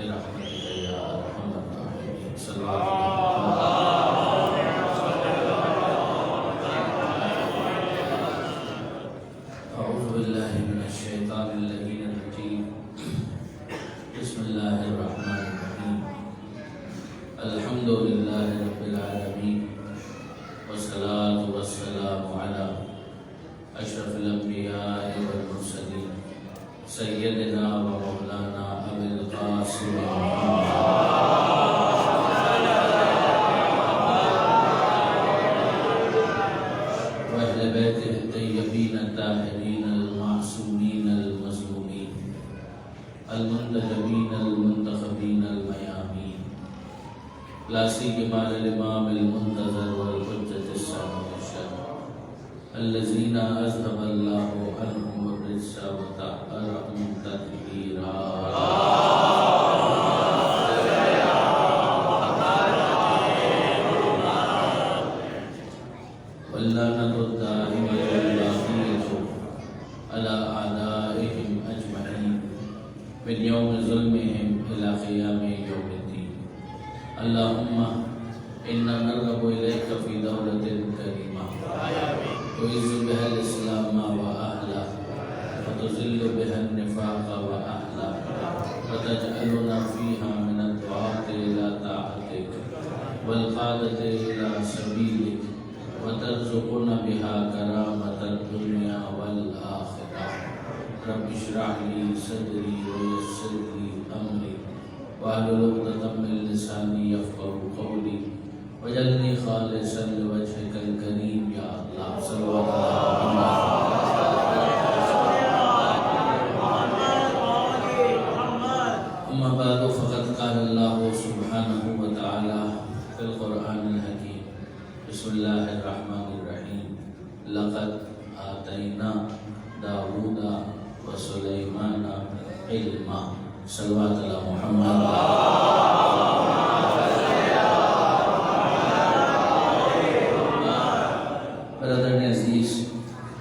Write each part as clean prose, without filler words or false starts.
برحمتك يا أرحم الراحمين. صلى الله أعوذ بالله من الشيطان اللعين الرجيم. بسم الله الرحمن الرحيم. الحمد لله رب العالمين، والصلاة والسلام على أشرف الأنبياء والمرسلين سيدنا ومولانا أبي القاسم وأهل بيته الطيبين الطاهرين المعصومين المظلومين المنتجبين المنتخبين الميامين، لا سيما الإمام المنتظر والحجة السامع الذين أذهب الله عنهم الرجس وطهرهم تطهيرا. واللعنة الدائمة الباقية على أعدائهم أجمعين من يوم ظلمهم إلى قيام يوم الدين. اللهم إنا نرغب إليك في دولة كريمة تعز بها الإسلام وأهله وتذل بها النفاق وأهله، وتجعلنا فيها من الدعاة إلى طاعتك والقادة إلى سبيلك، وترزقنا بها كرامة الدنيا والآخرة. رب اشرح لي صدري ويسر لي أمري واحلل عقدة من لساني يفقهوا قولي واجعلني خالصا لوجهك الكريم يا الله. صلى الله عليه وسلم. أما بعد، فقد قال الله سبحانه وتعالى في القرآن الحكيم. بسم الله الرحمن الرحيم. لقد آتينا داود وسليمان علما. صلوات على محمد. برادران عزیز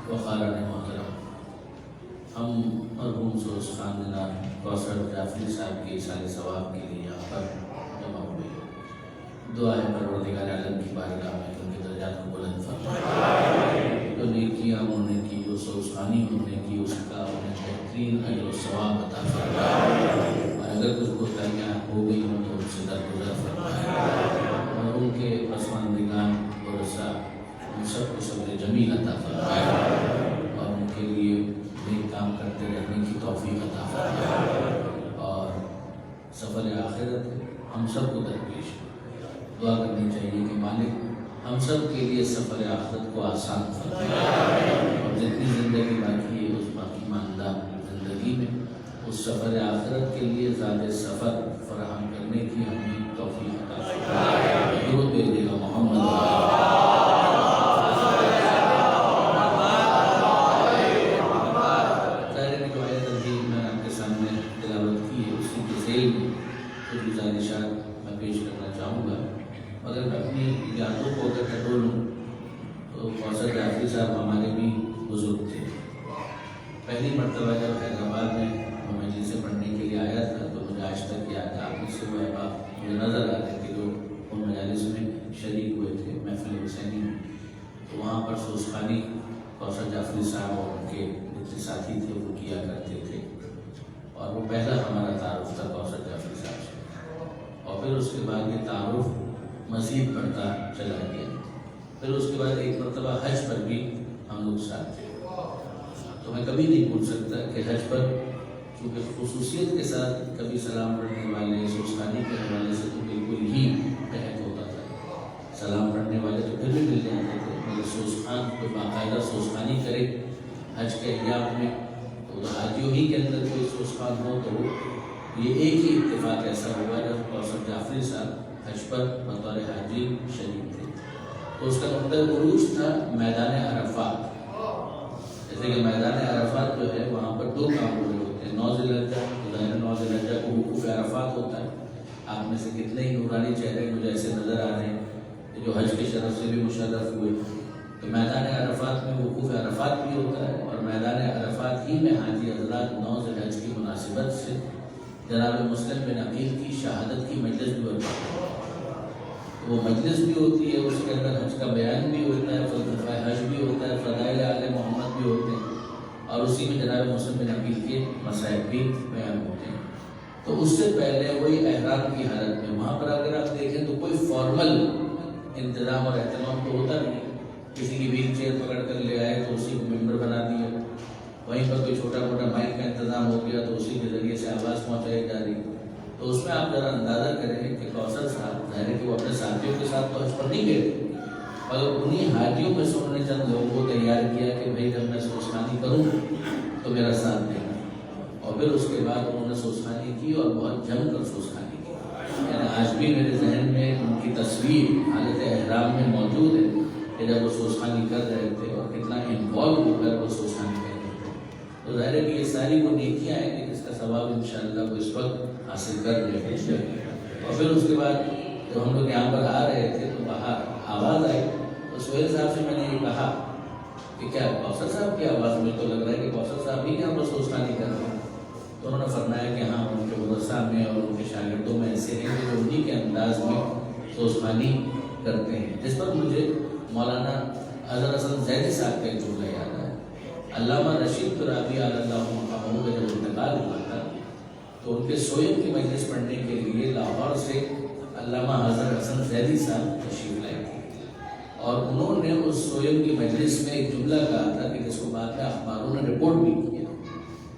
و خاران محترم، ہم مرحوم سروش خاندان کوثر جعفری صاحب کے سال ثواب کے لیے یہاں پر جمع ہوئے ہیں. دعا ہے پروردگار عالم کی بارگاہ میں ان کے درجات کو بلند فرمائے. جو نیکیاں انہوں نے کی، جو سروش خانی انہوں نے کی، اس کا انہیں بہترین اجر و ثواب عطا فرمائے. اور اگر کچھ کوتاہیاں ہو گئی ہوں تو ان سے درگزر فرمائے، اور ان کے پسماندگان ورثاء ہم سب کو صبر جمیل عطا فرمائے، اور ان کے لیے نیک کام کرتے رہنے کی توفیق عطا فرمائے. اور سفر آخرت ہم سب کو درپیش دعا کرنی چاہیے کہ مالک ہم سب کے لیے سفر آخرت کو آسان فرمائے، اور جتنی زندگی باقی ہے اس باقی ماندہ زندگی میں اس سفر آخرت کے لیے زیادہ سفر فراہم کرنے کی ہمیں توفیق عطا فرمائے. درود بھیجیے گا محمد. گزارشات میں پیش کرنا چاہوں گا، مگر میں اپنی یادوں کو اگر ٹٹولوں تو کوثر جعفری صاحب ہمارے بھی بزرگ تھے. پہلی مرتبہ جب حیدرآباد میں مجلس سے پڑھنے کے لیے آیا تھا تو مجھے آج تک یاد ہے. آپ میں سے وہ احباب مجھے نظر آ رہے تھے جو ان مجالس میں شریک ہوئے تھے محفل حسینی میں. تو وہاں پر سوسخانی کوثر جعفری صاحب اور ان کے جتنے ساتھی تھے وہ کیا کرتے تھے، اور وہ پہلا ہمارا تعارف تھا کوثر جعفری صاحب سے. اور پھر اس کے بعد یہ تعارف مزید بڑھتا چلا گیا. پھر اس کے بعد ایک مرتبہ حج پر بھی ہم لوگ ساتھ تھے. تو میں کبھی نہیں بھول سکتا کہ حج پر چونکہ خصوصیت کے ساتھ کبھی سلام پڑھنے والے سوسخانی کے حوالے سے تو بالکل ہی قحط ہوتا تھا. سلام پڑھنے والے تو پھر بھی مل جاتے تھے، مگر سوسخان کوئی باقاعدہ سوسخانی کرے حج کے ایام میں تو حاجیوں ہی کے اندر کوئی سوسخان ہو تو یہ ایک ہی اتفاق ایسا ہوا جب کوثر جعفری صاحب حج پر بطور حاجی شریک تھے. تو اس کا نقطہ عروج تھا میدان عرفات. جیسے کہ میدان عرفات جو ہے وہاں پر دو کام ہو رہے ہوتے ہیں. 9 ذی الحجہ 9 ذی الحجہ کو وقوف عرفات ہوتا ہے. آپ میں سے کتنے ہی نورانی چہرے مجھے ایسے نظر آ رہے ہیں جو حج کے شرف سے بھی مشرف ہوئے. تو میدان عرفات میں وقوف عرفات بھی ہوتا ہے، اور میدان عرفات ہی میں حاجی حضرات 9 ذی الحجہ کی مناسبت سے جناب مسلم بن عقیل کی شہادت کی مجلس بھی ہوتی ہے. وہ مجلس بھی ہوتی ہے، اس کے اندر حج کا بیان بھی ہوتا ہے، فلسفہ حج بھی ہوتا ہے، فضائل آل محمد بھی ہوتے ہیں، اور اسی میں جناب مسلم بن عقیل کے مسائل بھی بیان ہوتے ہیں. تو اس سے پہلے وہی احرام کی حالت میں وہاں پر اگر آپ دیکھیں تو کوئی فارمل انتظام اور اہتمام تو ہوتا نہیں. کسی کی ویل چیئر پکڑ کر لے آئے تو اسی کو ممبر بنا دیا، وہیں پر کوئی چھوٹا موٹا مائک کا انتظام ہو گیا تو اسی کے ذریعے سے آواز پہنچائی جا رہی. تو اس میں آپ ذرا اندازہ کریں کہ کوثر صاحب ظاہر ہے کہ وہ اپنے ساتھیوں کے ساتھ تو حج پر نہیں گئے، مگر انہیں حاجیوں میں سے انہوں نے چند لوگوں کو تیار کیا کہ بھائی جب میں سوسخانی کروں تو میرا ساتھ دینا. اور پھر اس کے بعد انہوں نے سوسخانی کی اور بہت جم کر سوسخانی کی. یعنی آج بھی میرے ذہن میں ان کی تصویر حالت احرام میں موجود ہے کہ جب وہ سوسخانی کر رہے تھے اور کتنا انوالو ہو کر وہ سوسخانی کر رہے تھے. تو ظاہر ہے کہ یہ ساری وہ نیکیاں ہیں کہ جس کا ثواب انشاءاللہ وہ اس وقت حاصل کر رہے ہیں. اور پھر اس کے بعد جب ہم لوگ یہاں پر آ رہے تھے تو باہر آواز آئی تو سہیل صاحب سے میں نے یہ کہا کہ کیا کوثر صاحب کی آواز؟ مجھے تو لگ رہا ہے کہ کوثر صاحب ہی یہاں پر سوسخانی کر رہے ہیں. تو انہوں نے فرمایا کہ ہاں ان کے ورثاء میں اور ان کے شاگردوں میں ایسے ہیں کہ جو انہی کے انداز میں سوسخانی کرتے ہیں. جس پر مجھے مولانا اظہر حسن زیدی صاحب کا ایک جملہ یاد ہے. علامہ رشید ترابی علی اللہ مقامہ کا جب انتقال ہوا تھا تو ان کے سوئم کی مجلس پڑھنے کے لیے لاہور سے علامہ اظہر حسن زیدی صاحب تشریف لائے تھے، اور انہوں نے اس سوئم کی مجلس میں ایک جملہ کہا تھا کہ جس کو بعد میں اخباروں نے رپورٹ بھی کیا.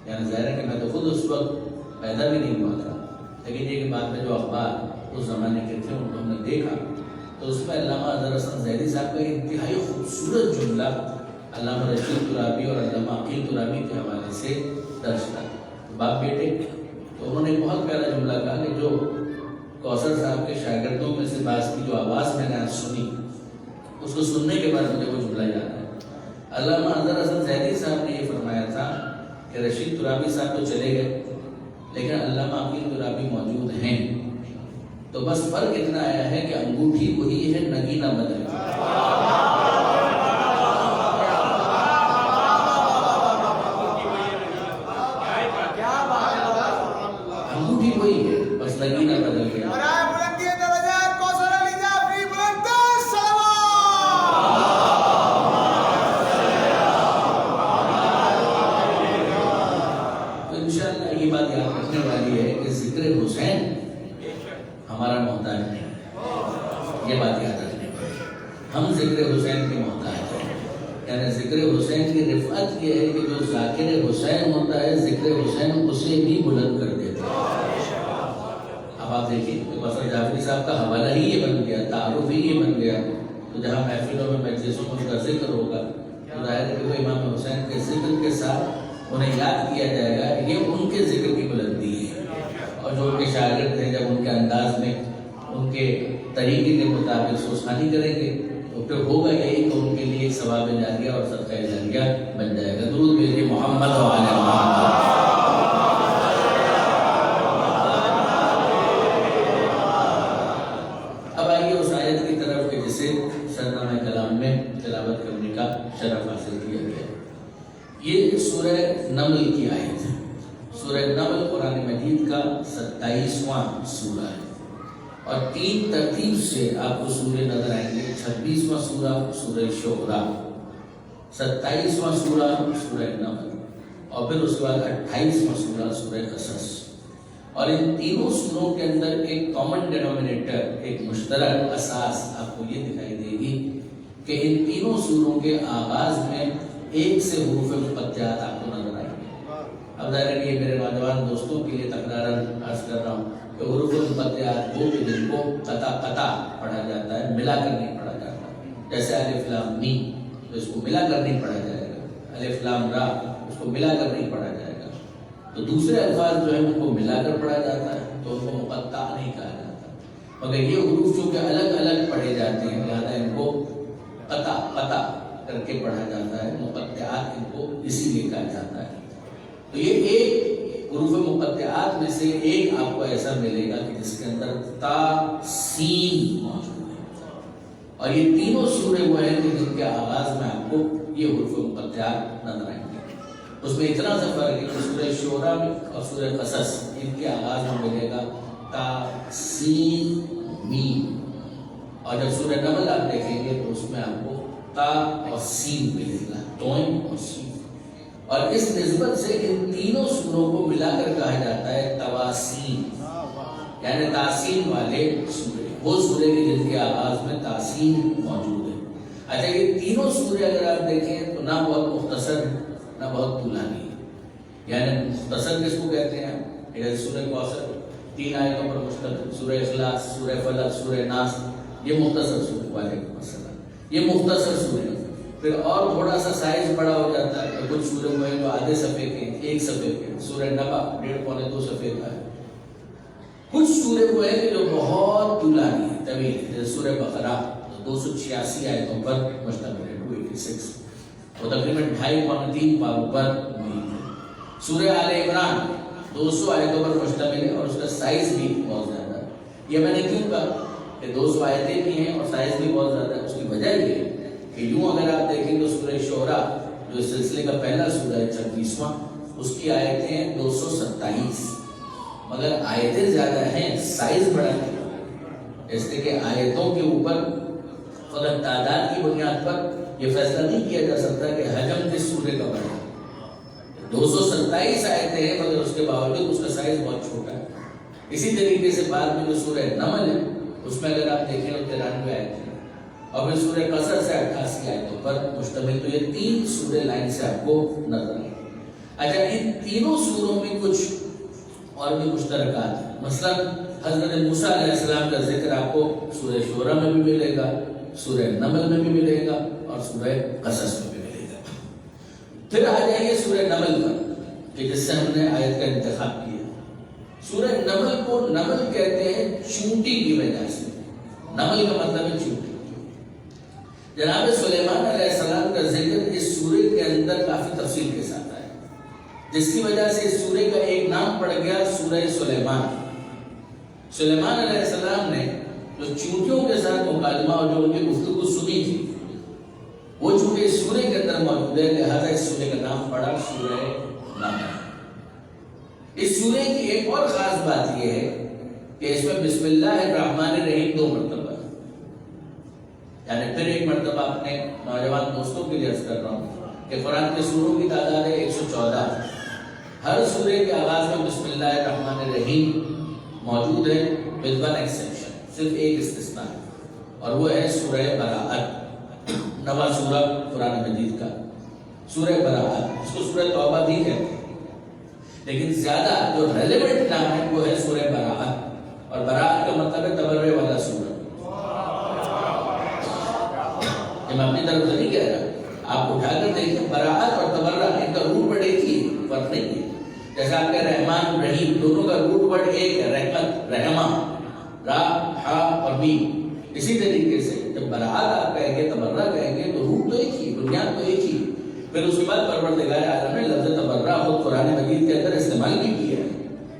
یعنی ظاہر ہے کہ میں تو خود اس وقت پیدا بھی نہیں ہوا تھا، لیکن یہ کہ بعد میں جو اخبار اس زمانے کے تھے ان کو ہم نے دیکھا تو اس میں علامہ اظہر حسن زیدی صاحب کا انتہائی خوبصورت جملہ علامہ رشید ترابی اور علامہ عقیل ترابی کے حوالے سے درج تھا. باپ بیٹے تو انہوں نے ایک بہت پیارا جملہ کہا کہ جو کوثر صاحب کے شاگردوں میں سے بعض کی جو آواز میں نے آج سنی اس کو سننے کے بعد مجھے وہ جملہ یاد ہے. علامہ اظہر حسن زیدی صاحب نے یہ فرمایا تھا کہ رشید ترابی صاحب تو چلے گئے لیکن علامہ عقیل ترابی موجود ہیں، تو بس فرق اتنا آیا ہے کہ انگوٹھی وہی ہے، نگینہ بدل گیا. انگوٹھی وہی ہے، بس نگینہ بدل گیا. تو انشاءاللہ یہ بات یاد رکھنے والی ہے کہ ذکر حسین ہمارا محتاج نہیں. یہ بات یاد رکھنے والی ہے، ہم ذکر حسین کے محتاج ہیں. یعنی ذکر حسین کی رفعت یہ ہے کہ جو ذاکر حسین ہوتا ہے ذکر حسین اسے بھی بلند کر دیتا ہے. اب آپ دیکھیے کہ کوثر جعفری صاحب کا حوالہ ہی یہ بن گیا، تعارف ہی یہ بن گیا. تو جہاں محفلوں میں مجلسوں میں ان کا ذکر ہوگا تو ظاہر ہے کہ وہ امام حسین کے ذکر کے ساتھ انہیں یاد کیا جائے گا. یہ ان کے ذکر کی بلندی ہے، اور جو ان کے شاگرد ہیں جب ان کے انداز میں ان کے طریقے کے مطابق سوسخانی کریں گے تو پھر ہوگا یہی کہ ان کے لیے ایک ثواب جاریہ اور صدقہ جاریہ بن جائے گا. درود بھیجیے محمد و آل محمد. اب آئیے اس آیت کی طرف کہ جسے سرنامہ کلام میں تلاوت کرنے کا شرف حاصل کیا گیا. یہ سورہ نمل کی آیت ہے. سورہ نمل قرآن مجید کا 27واں سورہ ہے، اور 3 ترتیب سے آپ کو سورے نظر آئیں گے. 26واں سورہ سورہ شعراء، 27واں سورہ سورہ نمل، اور پھر اس کے بعد 28واں سورہ سورہ قصص. اور ان تینوں سوروں کے اندر ایک کامن ڈینومینیٹر، ایک مشترک اساس آپ کو یہ دکھائی دے گی کہ ان تینوں سوروں کے آغاز میں ایک سے حروف مقطعات آپ کو نظر آئیں گے. اب ظاہر ہے کہ یہ میرے نوجوان دوستوں کے لیے تکرارن عرض کر رہا ہوں کہ حروف مقطعات وہ کہ جن کو قطع قطع پڑھا جاتا ہے، ملا کر نہیں پڑھا جاتا. جیسے الف لام میم، تو اس کو ملا کر نہیں پڑھا جائے گا. الف لام را، اس کو ملا کر نہیں پڑھا جائے گا. تو دوسرے الفاظ جو ہیں ان کو ملا کر پڑھا جاتا ہے تو ان کو مقطع نہیں کہا جاتا. مگر یہ حروف جو کہ الگ الگ پڑھے جاتے ہیں لہٰذا ان کو قطع قطع کر کے پڑھا جاتا ہے. مقطعات ان کو اسی لیے کہا جاتا ہے. تو یہ ایک حروف مقطعات میں سے ایک آپ کو ایسا ملے گا کہ جس کے اندر تا سین موجود ہے. اور یہ تینوں سورے وہ ہیں کہ جن کے آغاز میں آپ کو یہ حروف مقطعات نظر آئیں گے. اس میں اتنا سا فرق ہے کہ سورہ شورا میں اور سورہ قصص ان کے آغاز میں ملے گا تا سین میم، اور جب سورہ نمل آپ دیکھیں گے تو اس میں آپ کو تا اور سین ملے گا، توئم اور سین. اور اس نسبت سے ان تینوں سوروں کو ملا کر کہا جاتا ہے تواسین، یعنی تاسین والے سورے، وہ سورے کے جن کے آغاز میں تاسین موجود ہے. اچھا یہ تینوں سورے اگر آپ دیکھیں تو نہ بہت مختصر ہے نہ بہت طولانی ہے. یعنی مختصر کس کو کہتے ہیں؟ سورہ کوثر 3 آیتوں پر مشتمل، سورہ اخلاص، سورہ فلق، سورہ ناس، یہ مختصر سورے والے مسئلہ، یہ مختصر سورے. پھر اور تھوڑا سا سائز بڑا ہو جاتا ہے، کچھ سورے وہ ہیں جو آدھے صفحے کے، 1 صفحے کے، سورہ نبا 1.5 پونے 2 صفحے کا ہے. کچھ سورے وہ ہیں جو بہت طولانی ہے، طویل ہے، جیسے سورہ بقرہ 286 آیتوں پر مشتمل ہے، 286، وہ تقریباً 2.5 پونے 3 پاروں پر محیط ہے. سورہ آل عمران 200 آیتوں پر مشتمل ہے اور اس کا سائز بھی بہت زیادہ ہے. یہ میں نے کیوں کہا کہ 200 آیتیں بھی ہیں اور سائز بھی بہت زیادہ ہے؟ اس کی وجہ یہ ہے کہ یوں اگر آپ دیکھیں تو سورہ شعراء جو اس سلسلے کا پہلا سورہ ہے 26واں، اس کی آیتیں ہیں 227، مگر آیتیں زیادہ ہیں، سائز بڑا ہے. جیسے کہ آیتوں کے اوپر فقط تعداد کی بنیاد پر یہ فیصلہ نہیں کیا جا سکتا کہ حجم کس سورے کا بڑا ہے. 227 آیتیں ہیں مگر اس کے باوجود اس کا سائز بہت چھوٹا ہے. اسی طریقے سے بعد میں جو سورہ نمل ہے اس میں اگر آپ دیکھیں تو 93 آیتیں ہیں، اور پھر سورہ قصص ہے 88 آیتوں پر مشتمل. تو یہ 3 سورے لائن سے آپ کو نظر آئیں. اچھا ان تینوں سوروں میں کچھ اور بھی مشترکات ہیں. مثلا حضرت موسیٰ علیہ السلام کا ذکر آپ کو سورہ شورا میں بھی ملے گا، سورہ نمل میں بھی ملے گا اور سورہ قصص میں بھی ملے گا. پھر آ جائیے سورہ نمل پر کہ جس سے ہم نے آیت کا انتخاب کیا. سورہ نمل کو نمل کہتے ہیں چونٹی کی وجہ سے. نمل کا مطلب ہے چونٹی. جناب سلیمان علیہ السلام کا ذکر اس سورے کے اندر کافی تفصیل کے ساتھ آیا، جس کی وجہ سے اس سورے کا ایک نام پڑ گیا سورہ سلیمان. سلیمان علیہ السلام نے جو چونٹیوں کے ساتھ مکالمہ اور جو ان کی گفتگو سنی تھی وہ چونکہ اس سورے کے اندر موجود ہے، لہذا اس سورے کا نام پڑا سورہ نمل. اس سورے کی ایک اور خاص بات یہ ہے کہ اس میں بسم اللہ الرحمن الرحیم 2 مرتبہ، یعنی پھر ایک مرتبہ اپنے نوجوان دوستوں کے لیے عرض کر رہا ہوں کہ قرآن کے سوروں کی تعداد ہے 114. ہر سورے کے آغاز میں بسم اللہ الرحمن الرحیم موجود ہے with one exception، صرف ایک استثناء ہے، اور وہ ہے سورہ براءت، نواں سورہ قرآن مجید کا سورہ براءت. اس کو سورہ توبہ بھی کہتے ہیں، لیکن زیادہ جو ریلیونٹ نام ہے وہ ہے سورہ براءت. اور براءت کا مطلب ہے تبرئے والا سورہ. میں اپنی طرف سے نہیں کہہ رہا، آپ اٹھا کر دیکھیں براءت اور تبرہ ان کا روٹ ورڈ ایک ہی، فرق نہیں ہے. جیسے آپ کے رحمان رحیم دونوں کا روٹ ورڈ ایک ہے، رحمت رحمہ، را ہا اور میم. اسی طریقے سے جب براءت آپ کہیں گے تبرہ کہیں گے تو روٹ تو ایک ہی، بنیاد تو ایک ہی. پھر اس کے بعد پروردگار عالم نے لفظ تبرہ خود قرآن مجید کے اندر استعمال بھی کیا ہے.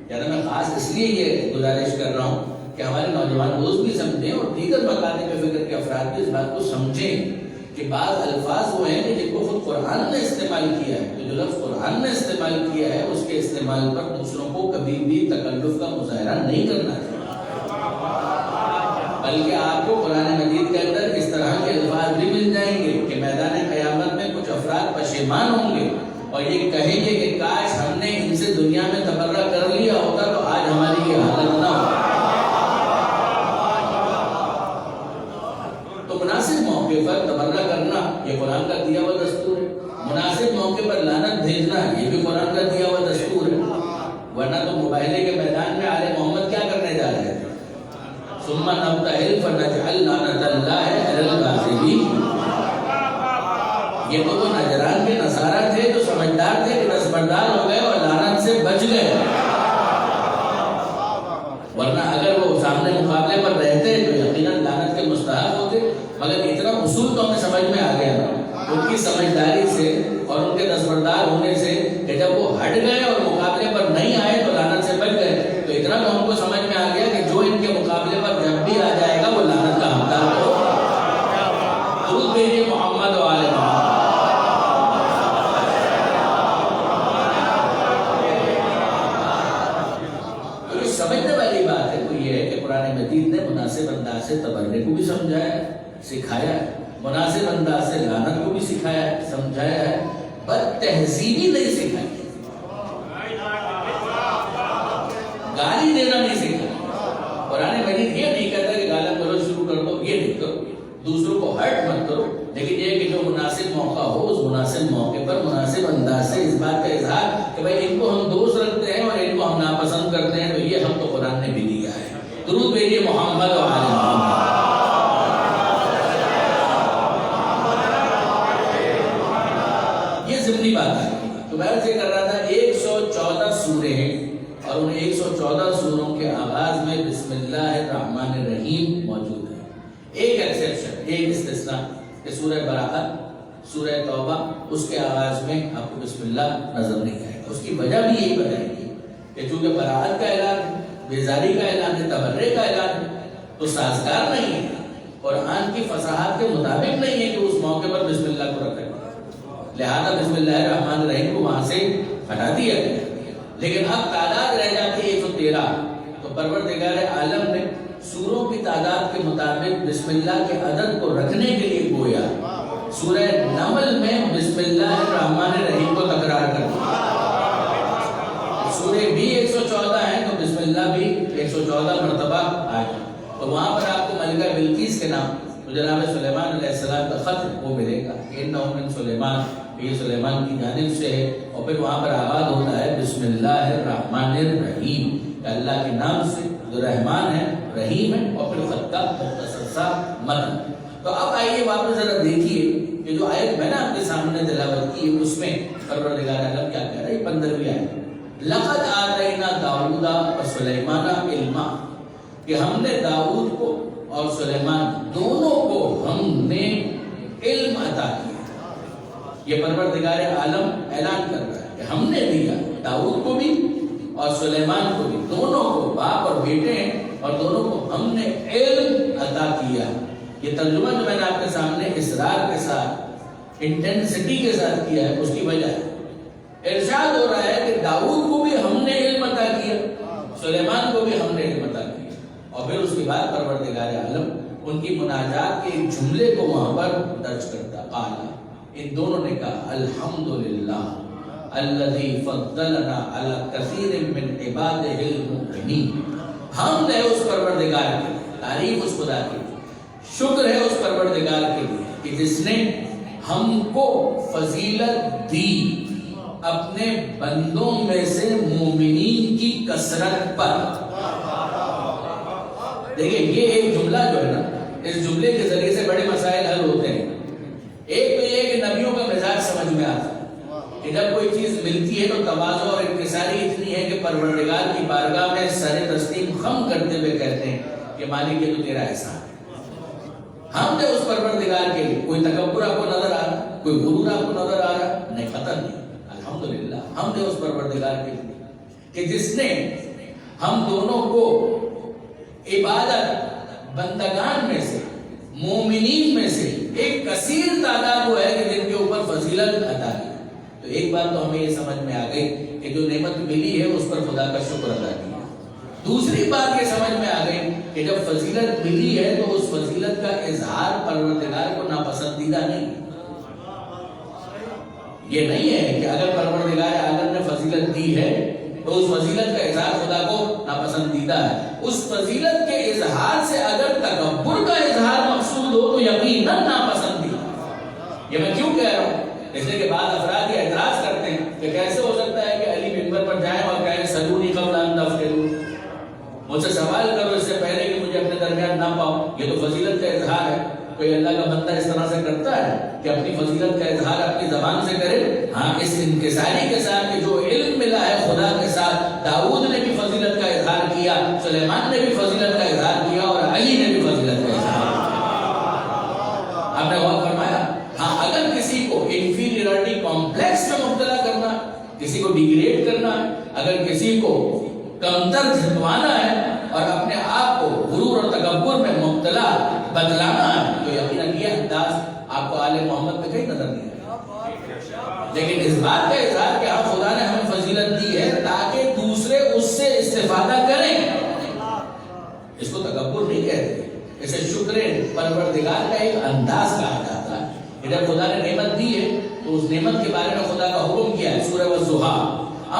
یعنی میں خاص اس لیے یہ گزارش کر رہا ہوں کہ ہمارے نوجوان دوست بھی سمجھیں اور دیگر مکاتب فکر کے افراد بھی اس بات کو سمجھیں کہ بعض الفاظ وہ ہیں کہ جن کو خود قرآن نے استعمال کیا ہے. تو جو لفظ قرآن نے استعمال کیا ہے اس کے استعمال پر دوسروں کو کبھی بھی تکلف کا مظاہرہ نہیں کرنا چاہیے، بلکہ آپ کو قرآن مجید کے اندر اس طرح کے الفاظ بھی مل جائیں گے کہ میدان قیامت میں کچھ افراد پشیمان ہوں گے اور یہ کہیں گے کہ کاش ہم نے ان سے دنیا میں تبرہ کر لیا ہوتا تو آج ہماری یہ حالت نہ ہوتی. تو مناسب موقع پر تبرہ کرنا یہ قرآن کا دیا ہوا دستور ہے. مناسب موقع پر لعنت بھیجنا یہ بھی قرآن کا دیا ہوا دستور ہے. ورنہ تو مباہلے کے میدان میں آل محمد کیا کرنے جا رہے تھے؟ ثم نبتہل فنجعل لعنت اللہ علی الکاذبین. یہ تو وہ نجران کے نصارہ تھے جو سمجھدار تھے کہ دستبردار ہو گئے اور لعنت سے بچ گئے. ورنہ اگر وہ سامنے مقابلے پر رہتے تو یقیناً لعنت کے مستحق ہوتے. مگر اتنا اصول تو ہمیں سمجھ میں آ گیا ان کی سمجھداری سے اور ان کے دستبردار ہونے سے کہ جب وہ ہٹ گئے اور مقابلے پر نہیں آئے تو لعنت سے بچ گئے. تو اتنا تو ہم کو سمجھ میں آ گیا کہ جو ان کے مقابلے پر جب بھی آ جائے گا وہ لعنت کا حقدار ہو. درود بھیجیے محمد و آل محمد. قرآن مجید نے مناسب انداز سے تبرک کو بھی سمجھایا ہے، سکھایا ہے، مناسب انداز سے لعنت کو بھی سکھایا ہے، سمجھایا ہے، پر تہذیبی نہیں سکھائی، گالی دینا نہیں سکھایا۔ قرآن مجید یہ نہیں کہتا کہ گالا گلوچ شروع کر دو، یہ نہیں کرو، دوسروں کو ہرٹ مت کرو، لیکن یہ کہ جو مناسب موقع ہو اس مناسب موقع پر مناسب انداز سے اس بات کا اظہار کہ بھائی ان کو ہم دوست رکھتے ہیں اور ان کو ہم ناپسند کرتے ہیں، تو یہ ہم کو قرآن نے بھی دیا ہے۔ درود بھیجیے محمد و آل محمد۔ یہ ضمنی بات ہے۔ تو میں سے کر رہا تھا 114 سورے ہیں اور ان 114 سوروں کے آغاز میں بسم اللہ الرحمن الرحیم موجود ہے۔ ایک ایکسیپشن، ایک استثناء کہ سورہ براءت، سورہ توبہ، اس کے آغاز میں آپ کو بسم اللہ نظر نہیں آئے گا۔ اس کی وجہ بھی یہی بتائیں گی کہ چونکہ براءت کا اعلان ہے، بیزاری کا اعلان ہے، تبرے کا اعلان ہے، تو سازگار نہیں ہے، قرآن کی فصاحت کے مطابق نہیں ہے کہ اس موقع پر بسم اللہ کو رکھا گیا، لہذا بسم اللہ الرحمن الرحیم کو وہاں سے ہٹا دیا گیا۔ لیکن اب تعداد رہ جاتی ہے 113، تو پروردگار عالم نے سوروں کی تعداد کے مطابق بسم اللہ کے عدد کو رکھنے کے لیے گویا سورہ نمل میں بسم اللہ الرحمن الرحیم کو تکرار کر دیا۔ سورے بھی 114 ہیں تو بسم اللہ بھی 114 مرتبہ آئے، تو وہاں پر آپ کو ملکہ بلقیس کے نام تو جناب سلیمان علیہ السلام کا خط وہ ملے گا، انہ من سلیمان، یہ سلیمان کی جانب سے ہے، اور پھر وہاں پر آغاز ہوتا ہے بسم اللہ الرحمن الرحیم، کہ اللہ کے نام سے جو رحمان ہے، رحیم ہے، اور پھر خط کا مختصر سا متن۔ تو اب آئیے واپس ذرا دیکھیے کہ جو آیت میں نے آپ کے سامنے تلاوت کی ہے اس میں پروردگار عالم کیا کہہ رہا ہے۔ 15ویں آیت، لقد آتینا داؤد و سلیمان علما، کہ ہم نے داؤد کو اور سلیمان دونوں کو ہم نے علم عطا کیا۔ یہ پروردگار عالم اعلان کر رہا ہے کہ ہم نے دیا داؤد کو بھی اور سلیمان کو بھی، دونوں کو، باپ اور بیٹے ہیں، اور دونوں کو ہم نے علم عطا کیا۔ یہ ترجمہ جو میں نے آپ کے سامنے اصرار کے ساتھ، انٹینسٹی کے ساتھ کیا ہے، اس کی وجہ ہے ارشاد ہو رہا ہے کہ داؤد کو بھی ہم نے علم عطا کیا، سلیمان کو بھی ہم نے علم عطا کیا۔ اور پھر اس کے بعد پروردگار عالم ان کی مناجات کے ایک جملے کو وہاں پر درج کرتا، قال، ان دونوں نے کہا الحمدللہ الذی فضلنا علی کثیر من عبادہ المؤمنین، ہم نے اس پروردگار کی تعریف، اس خدا کی شکر ہے اس پروردگار کے لیے کہ جس نے ہم کو فضیلت دی اپنے بندوں میں سے مومنین کی کثرت پر۔ دیکھیں یہ ایک جملہ جو ہے نا، اس جملے کے ذریعے سے بڑے مسائل حل ہوتے ہیں۔ ایک تو یہ کہ نبیوں کا مزاج سمجھ میں آتا ہے کہ جب کوئی چیز ملتی ہے تو تواضع اور انکساری اتنی ہے کہ پروردگار کی بارگاہ میں سر تسلیم خم کرتے ہوئے کہتے ہیں کہ مالک یہ تو تیرا احسان ہے۔ ہم نے اس پروردگار کے لیے، کوئی تکبر آپ کو نظر آ رہا، کوئی غرور آپ کو نظر آ رہا، نہیں، خطر نہیں، الحمدللہ ہم نے اس پروردگار کے لیے کہ جس نے ہم دونوں کو عبادت بندگان میں سے، مومنین میں سے ایک کثیر تعداد وہ ہے کہ جن کے اوپر فضیلت عطا کی۔ تو ایک بات تو ہمیں یہ سمجھ میں آ گئی کہ جو نعمت ملی ہے اس پر خدا کا شکر ادا کیا۔ دوسری بات یہ سمجھ میں آ گئی کہ جب فضیلت ملی ہے تو اس فضیلت کا اظہار پروردگار کو ناپسندیدہ نہیں۔ یہ نہیں ہے کہ اگر پروردگار عالم نے فضیلت دی ہے تو اس فضیلت کا اظہار خدا کو ناپسندیدہ ہے۔ اس فضیلت کے اظہار سے اگر تکبر کا اظہار مقصود ہو تو یقیناً ناپسندیدہ۔ یہ میں کیوں کہہ رہا ہوں؟ اس لیے کہ بعض افراد یہ اعتراض کرتے ہیں کہ کیسے ہو سکتا ہے کہ علی منبر پر جائیں اور کہیں سلونی قبل ان تفتنوا، مجھ سے سوال کرو اس سے پہلے کہ مجھے اپنے درمیان نہ پاؤ۔ یہ تو فضیلت کا اظہار ہے۔ کوئی اللہ کا بندہ اس طرح سے کرتا ہے کہ اپنی فضیلت کا اظہار اپنی زبان سے کرے؟ ہاں، اس انکساری کے ساتھ کہ جو علم ملا ہے خدا کے ساتھ، داؤد نے بھی فضیلت کا اظہار کیا، سلیمان نے بھی فضیلت کا اظہار کیا، اور علی نے بھی فضیلت کا اظہار کیا۔ آپ نے غور فرمایا؟ ہاں، اگر کسی کو انفیریورٹی کمپلیکس میں مبتلا کرنا، کسی کو ڈیگریڈ کرنا ہے، اگر کسی کو کمتر جھٹوانا ہے اور اپنے آپ کو غرور اور تکبر میں مبتلا بدلانا ہے، تو یقیناً یہ انداز آپ کو آل محمد میں کہیں نظر نہیں آئے۔ لیکن اس بات کا اظہار کہ آپ خدا نے ہمیں فضیلت دی ہے تاکہ دوسرے اس سے استفادہ کریں، اس کو تکبر نہیں کہتے، اسے شکر پروردگار کا ایک انداز کہا جاتا ہے کہ جب خدا نے نعمت دی ہے تو اس نعمت کے بارے میں خدا کا حکم کیا ہے سورہ والضحیٰ،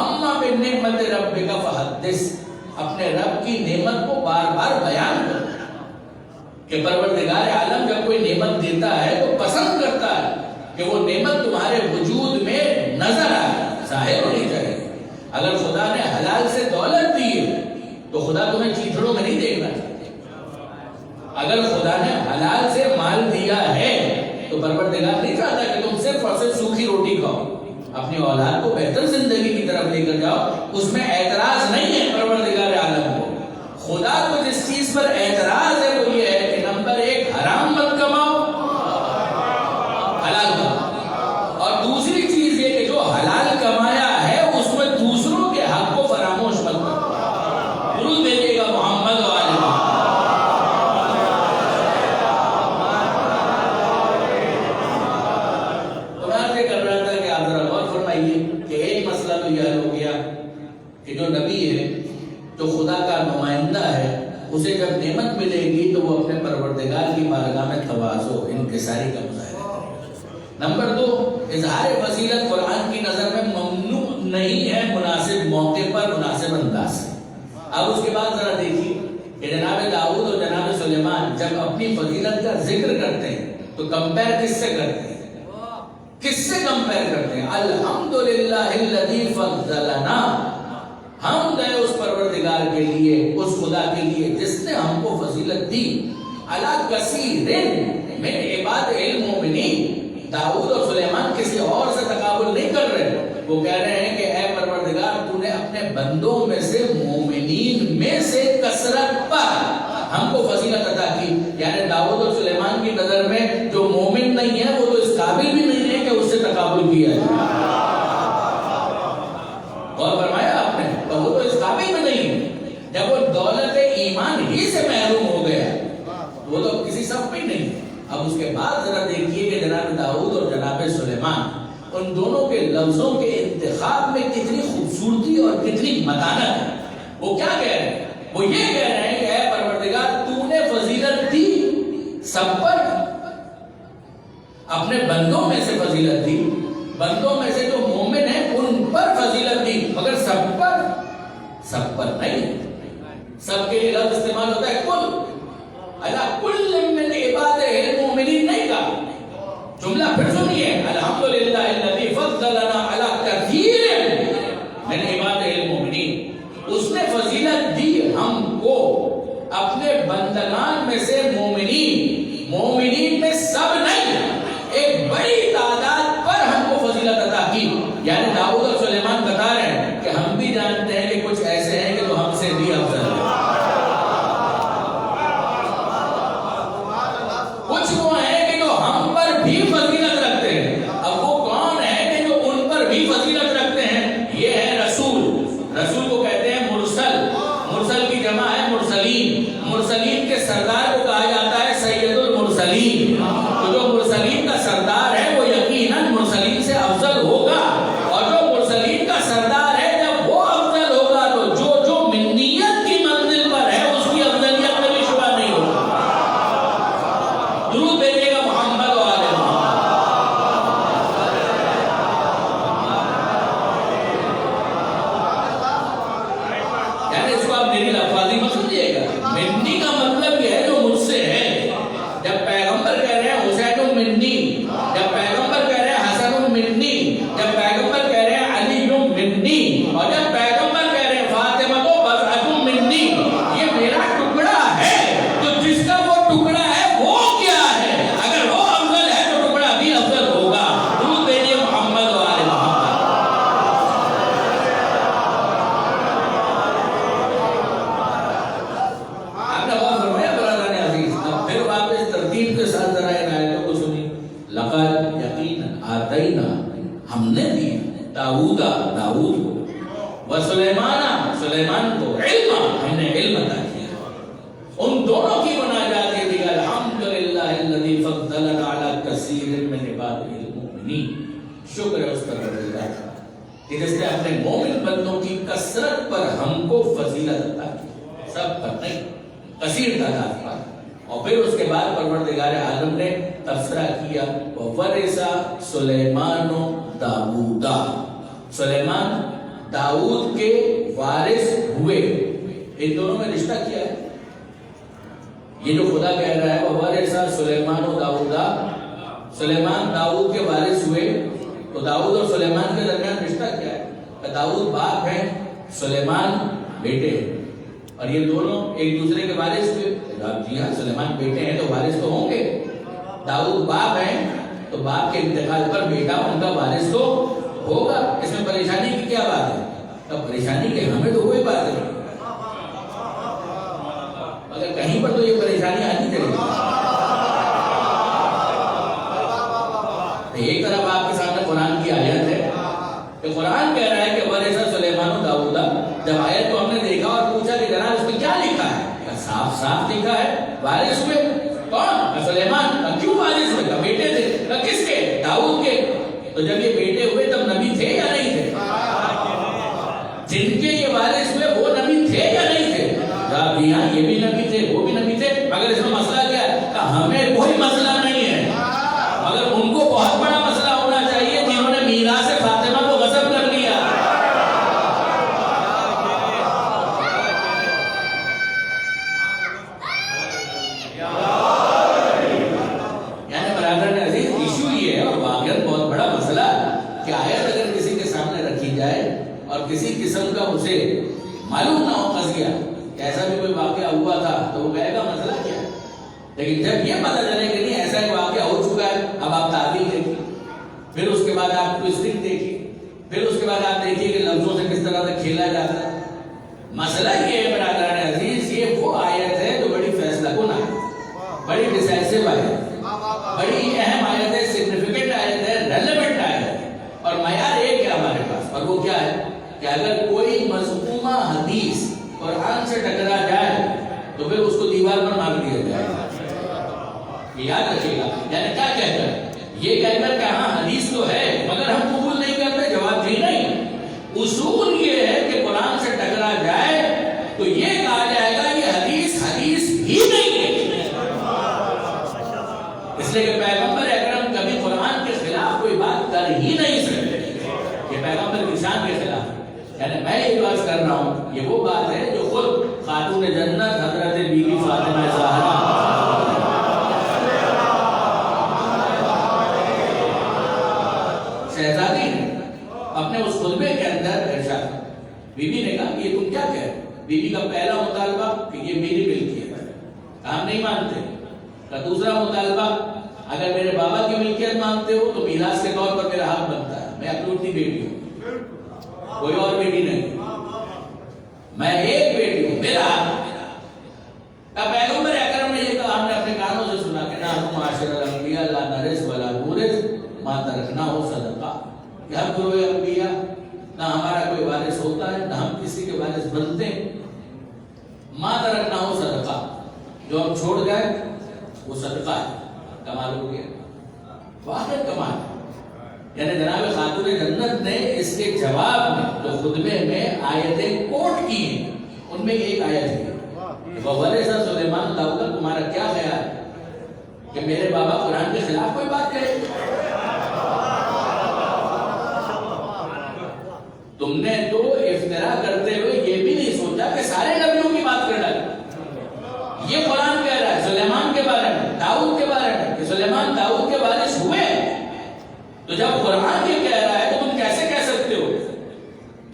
اما بنعمت ربک فحدث، اپنے رب کی نعمت کو بار بار بیان کرو کہ پروردگار عالم جب کوئی نعمت دیتا ہے تو پسند کرتا ہے کہ وہ نعمت تمہارے وجود میں نظر آئے، ظاہر ہونی چاہیے۔ اگر خدا نے حلال سے دولت دی ہے تو خدا تمہیں چیتڑوں میں نہیں دیکھنا چاہتا۔ اگر خدا نے حلال سے مال دیا ہے تو پروردگار نہیں چاہتا کہ تم صرف اور صرف سوکھی روٹی کھاؤ، اپنی اولاد کو بہتر زندگی کی طرف لے کر جاؤ، اس میں اعتراض نہیں ہے پروردگار عالم کو۔ خدا کو جس چیز پر اعتراض ہے وہ یہ ہے کہ نمبر 1 حرام مت کماؤ، حلال کماؤ، اور دوسری چیز یہ کہ جو حلال کمایا ہے اس میں دوسروں کے حق کو فراموش مت کرو۔ درود بھیجیے گا محمد و آل محمد۔ تو میں آپ یہ کر رہا تھا کہ آپ ذرا غور فرمائیے کہ ایک مسئلہ تو یہ ہو گیا کہ جو نبی ہے، جو خدا کا نمائندہ ہے، اسے جب نعمت ملے گی تو وہ اپنے پروردگار کی بارگاہ میں تواضع انکساری کا مظاہرہ کرے۔ نمبر 2، اظہار فضیلت قرآن کی نظر میں ممنوع نہیں ہے مناسب موقع پر، مناسب انداز سے۔ اب اس کے بعد ذرا دیکھیے کہ جناب داؤد اور جناب سلیمان جب اپنی فضیلت کا ذکر کرتے ہیں تو کمپیر کس سے کرتے ہیں؟ کس سے کمپیر کرتے ہیں؟ الحمدللہ الذی فضلنا، ہم گئے اس پروردگار کے لیے، اس خدا کے لیے جس نے ہم کو فضیلت دی، علی کثیر من عباد المؤمنین۔ داؤد اور سلیمان کسی اور سے تقابل نہیں کر رہے، وہ کہہ رہے ہیں کہ اے پروردگار تو نے اپنے بندوں میں سے مومنین میں سے کثرت پر ہم کو فضیلت عطا کی۔ یعنی داؤد اور سلیمان کی نظر میں جو مومن نہیں ہے وہ تو اس قابل بھی نہیں ہے کہ اس سے تقابل کیا جائے۔ اور فرمایا آپ نے تو وہ تو اس قابل میں نہیں ہے، جب وہ دولت ایمان ہی سے محروم ہو گیا وہ تو کسی صف میں نہیں ہے۔ اب اس کے بعد ذرا دیکھیے کہ جناب داؤد اور جناب سلیمان ان دونوں کے لفظوں کے انتخاب میں کتنی خوبصورتی اور کتنی متانت ہے۔ وہ کیا کہہ رہے ہیں؟ وہ یہ کہہ رہے ہیں کہ اے پروردگار تو نے فضیلت دی سب پر، اپنے بندوں میں سے فضیلت دی، بندوں میں سے جو مومن ہیں ان پر فضیلت دی، مگر سب پر نہیں۔ سب کے لیے لفظ استعمال ہوتا ہے کل، اللہ کل من عباد المؤمنین نہیں کہا۔ جملہ پھر سنیے، الحمدللہ الذی فضلنا علی کثیر من عباد المؤمنین، اس نے فضیلت دی ہم کو اپنے بندگان میں سے مومنین میں سب نہیں، ایک بڑی تعداد پر ہم کو فضیلت عطا کی۔ یعنی داؤد اور سلیمان بتا رہے ہیں کہ ہم بھی جانتے ہیں کہ کچھ ایسے ہیں کہ جو ہم سے بھی افضل ہیں، کچھ وہ ہیں کہ جو ہم پر بھی فضیلت رکھتے ہیں۔ اب وہ کون ہے کہ جو ان پر بھی فضیلت رکھتے ہیں؟ یہ ہے رسول۔ رسول کو کہتے ہیں مرسل، مرسل کی جمع ہے مرسلین، مرسلین کے سردار کو کہا جاتا ہے سید المرسلین۔ تو جو مرسلین کا سردار ہے وہ یقیناً مرسلین سے افضل ہوگا، اور جو مرسلین کا سردار ہے جب وہ افضل ہوگا تو جو منیت کی منزل پر ہے اس کی افضلیت میں بھی شبہ نہیں ہوگا۔ درود بھیجیے گا محمد و آل محمد۔ یعنی اس کو آپ میری لفاظی مت سمجھیے گا، منی کا مطلب یہ ہے جو مجھ سے ہے۔ جب پیغمبر کہہ رہے ہیں حسین منی، جب پیغمبر کہہ رہے ہیں حسن منی، جب پیغمبر کہہ رہے ہیں علی منی، اور جب پیغمبر کہہ رہے ہیں فاطمہ بضعۃ منی، یہ میرا ٹکڑا ہے۔ تو جس کا وہ ٹکڑا ہے وہ کیا ہے؟ اگر وہ افضل ہے تو ٹکڑا بھی افضل ہوگا۔ درود بھیجیے محمد و آل محمد۔ آپ نے غور فرمایا برادران عزیز؟ اب پھر واپس ترتیب کے ساتھ ذرا ان آیتوں کو سنی۔ لقد یقیناً آتینا، ہم نے دی داؤد کو، و سلیمان کو علم، ہم نے علم عطا کیا۔ ان دونوں کی مناجات یہ تھی الحمدللہ الذی فضلنا علی کثیر من عباد المؤمنین، شکر ہے اس پروردگار کا کہ جس نے اپنے مومن بندوں کی کثرت پر ہم کو فضیلت عطا کی، سب پر نہیں۔ کثیر تعداد پر. اور پھر اس کے بعد پروردگار عالم نے تبصرہ کیا وَوَرِثَ سُلَيْمَانُ دَاوُودَ. سلیمان داؤد کے وارث ہوئے. ان دونوں میں رشتہ کیا ہے؟ یہ جو خدا کہہ رہا ہے وَوَرِثَ سُلَيْمَانُ دَاوُودَ، سلیمان داؤد کے وارث ہوئے، تو داؤد اور سلیمان کے درمیان رشتہ کیا ہے؟ داؤد باپ ہے، سلیمان بیٹے ہیں، اور یہ دونوں ایک دوسرے کے وارث ہوئے. جی ہاں، سلیمان بیٹے ہیں تو وارث تو ہوں گے. داؤد باپ ہیں تو باپ کے انتقال پر بیٹا ان کا وارث تو ہوگا. اس میں پریشانی کی کیا بات ہے؟ تب پریشانی کے ہمیں تو کوئی بات نہیں، مگر کہیں پر تو یہ پریشانی آنی چاہیے. ایک طرف آپ کے سامنے قرآن کی آیت ہے کہ قرآن کہہ رہا ہے کہ وَرِثَ سُلَيْمَانُ دَاوُودَ. جب آیت کو ہم نے دیکھا اور پوچھا کہ جناب اس میں کیا لکھا ہے، صاف صاف لکھا ہے وارث ہوئے. کون؟ سلیمان. کیوں وارث ہوئے؟ بیٹے تھے. کس کے؟ داؤد کے. تو جب یہ بیٹے ہوئے تب نبی تھے یا نہیں تھے؟ جن کے یہ وارث ہوئے وہ نبی تھے یا نہیں تھے؟ جی ہاں، یہ بھی نبی تھے، وہ بھی نبی تھے. مگر اس میں مسئلہ کیا ہے؟ کہ ہمیں کوئی مسئلہ نہیں ہے، مگر ان کو بہت بڑا مسئلہ ہونا چاہیے جنہوں نے میراث فاطمہ کو غصب کر لیا. یعنی برادران عزیز، ایشو یہ ہے اور واقعات بہت بڑا مسئلہ کہ آیت اگر کسی کے سامنے رکھی جائے اور کسی قسم کا اسے معلوم نہ ہو قضیہ کہ ایسا بھی کوئی واقعہ ہوا تھا، تو وہ کہے گا مسئلہ کیا ہے. لیکن جب یہ پتہ چلے کہ نہیں ایسا ایک واقعہ ہو چکا ہے، اب آپ تعبیر دیکھیے، پھر اس کے بعد آپ ٹوئسٹنگ دیکھیے، پھر اس کے بعد آپ دیکھیے کہ لفظوں سے کس طرح سے کھیلا جاتا ہے. مسئلہ یہ ہے برادران عزیز، یہ وہ آیت ہے جو بڑی فیصلہ کن آیت ہے، بڑی ڈیسائسو آیت ہے، بڑی اہم آیت ہے، سگنیفیکنٹ آیت ہے، ریلیونٹ آیت ہے. اور معیار ایک ہے ہمارے پاس، اور وہ کیا ہے کہ اگر کوئی مذمومہ حدیث قرآن سے ٹکرا جائے تو پھر اس کو دیوار پر مار دیا جائے. یاد رکھیے گا. یعنی کیا کہہ کر؟ یہ کہہ کر کہ ہاں حدیث تو ہے مگر ہم قبول نہیں کرتے، جواب جی نہیں. اصول یہ ہے کہ قرآن سے ٹکرا جائے تو یہ کہا جائے گا یہ حدیث ہی نہیں ہے. اس لیے کہ پیغمبر اکرم کبھی قرآن کے خلاف کوئی بات کر ہی نہیں سکتے. یہ پیغمبر کی شان کے خلاف. یعنی میں یہ بات کر رہا ہوں، یہ وہ بات ہے جو خود خاتون جنت حضرت بی بی فاطمہ زہرا شہزادی نے اپنے اس خطبے کے اندر ارشاد. بی بی نے کہا کہ یہ تم کیا کہہ رہے؟ بی بی کا پہلا مطالبہ کہ یہ میری ملکیت ہے، ہم نہیں مانتے. کا دوسرا مطالبہ اگر میرے بابا کی ملکیت مانتے ہو تو میراث کے طور پر میرا حق بنتا ہے، میں اکلوتی بیٹی ہوں، کوئی اور بیٹی نہیں، میں ایک بیٹی ہوں، میرا حق. پیغمبر اکرم نے یہ کہا، ہم نے اپنے کانوں سے سنا کہ نہ ہم معاشر الانبیاء لا نرث ولا نورث ما ترکنا ہو صدقہ، کہ ہم گروہ انبیاء نہ ہمارا کوئی وارث ہوتا ہے نہ ہم کسی کے وارث بنتے ہیں. ما ترکنا ہو صدقہ، جو ہم چھوڑ گئے وہ صدقہ ہے. کمال ہو گیا، واقعی کمال. یعنی جناب خاتون جنت نے اس کے جواب میں جو خطبے میں آیتیں کوٹ کی ہیں ان میں ایک آیت ہے وَوَرِثَ سُلَيْمَانُ دَاوُودَ. تمہارا کیا خیال ہے کہ میرے بابا قرآن کے خلاف کوئی بات کرے؟ تم نے تو افتراء کرتے ہوئے یہ بھی نہیں سوچا کہ سارے نبیوں کی بات کر ڈالی. یہ قرآن کہہ رہا ہے سلیمان کے بارے میں، داؤد کے بارے میں کہ سلیمان داؤد کے وارث ہوئے. تو جب قرآن یہ کہہ رہا ہے تو تم کیسے کہہ سکتے ہو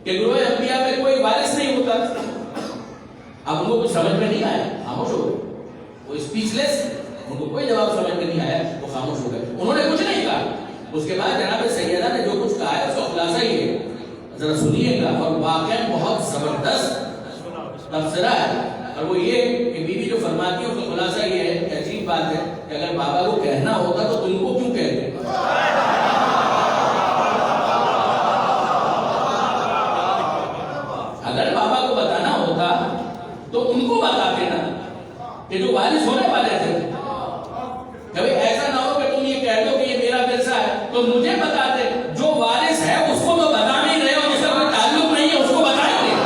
کہ گروہ انبیاء میں کوئی وارث نہیں ہوتا؟ اب ان کو کچھ سمجھ میں نہیں آیا، خاموش ہو گئے. وہ اسپیچ لیس، ان کو کوئی جواب سمجھ میں نہیں آیا، وہ خاموش ہو گئے، انہوں نے کچھ نہیں کہا. اس کے بعد جناب سیدہ نے جو کچھ کہا ہے اس کا خلاصہ یہ ہے، ذرا سنیے گا، اور واقعا بہت زبردست تبصرہ ہے. اور وہ یہ کہ بیوی جو فرماتی ہے اس کا خلاصہ یہ ہے کہ عجیب بات ہے کہ اگر بابا کو کہنا ہوتا تو تم کو کیوں کہتے؟ اگر بابا کو بتانا ہوتا تو ان کو بتاتے نا کہ جو وارث ہونے والے تھے. کبھی ایسا نہ ہو کہ تم یہ کہہ دو کہ یہ میرا ورثہ ہے تو مجھے بتاتے. جو وارث ہے اس کو تو بتا نہیں رہے ہو، جس کا کوئی تعلق نہیں ہے اس کو بتائیں گے.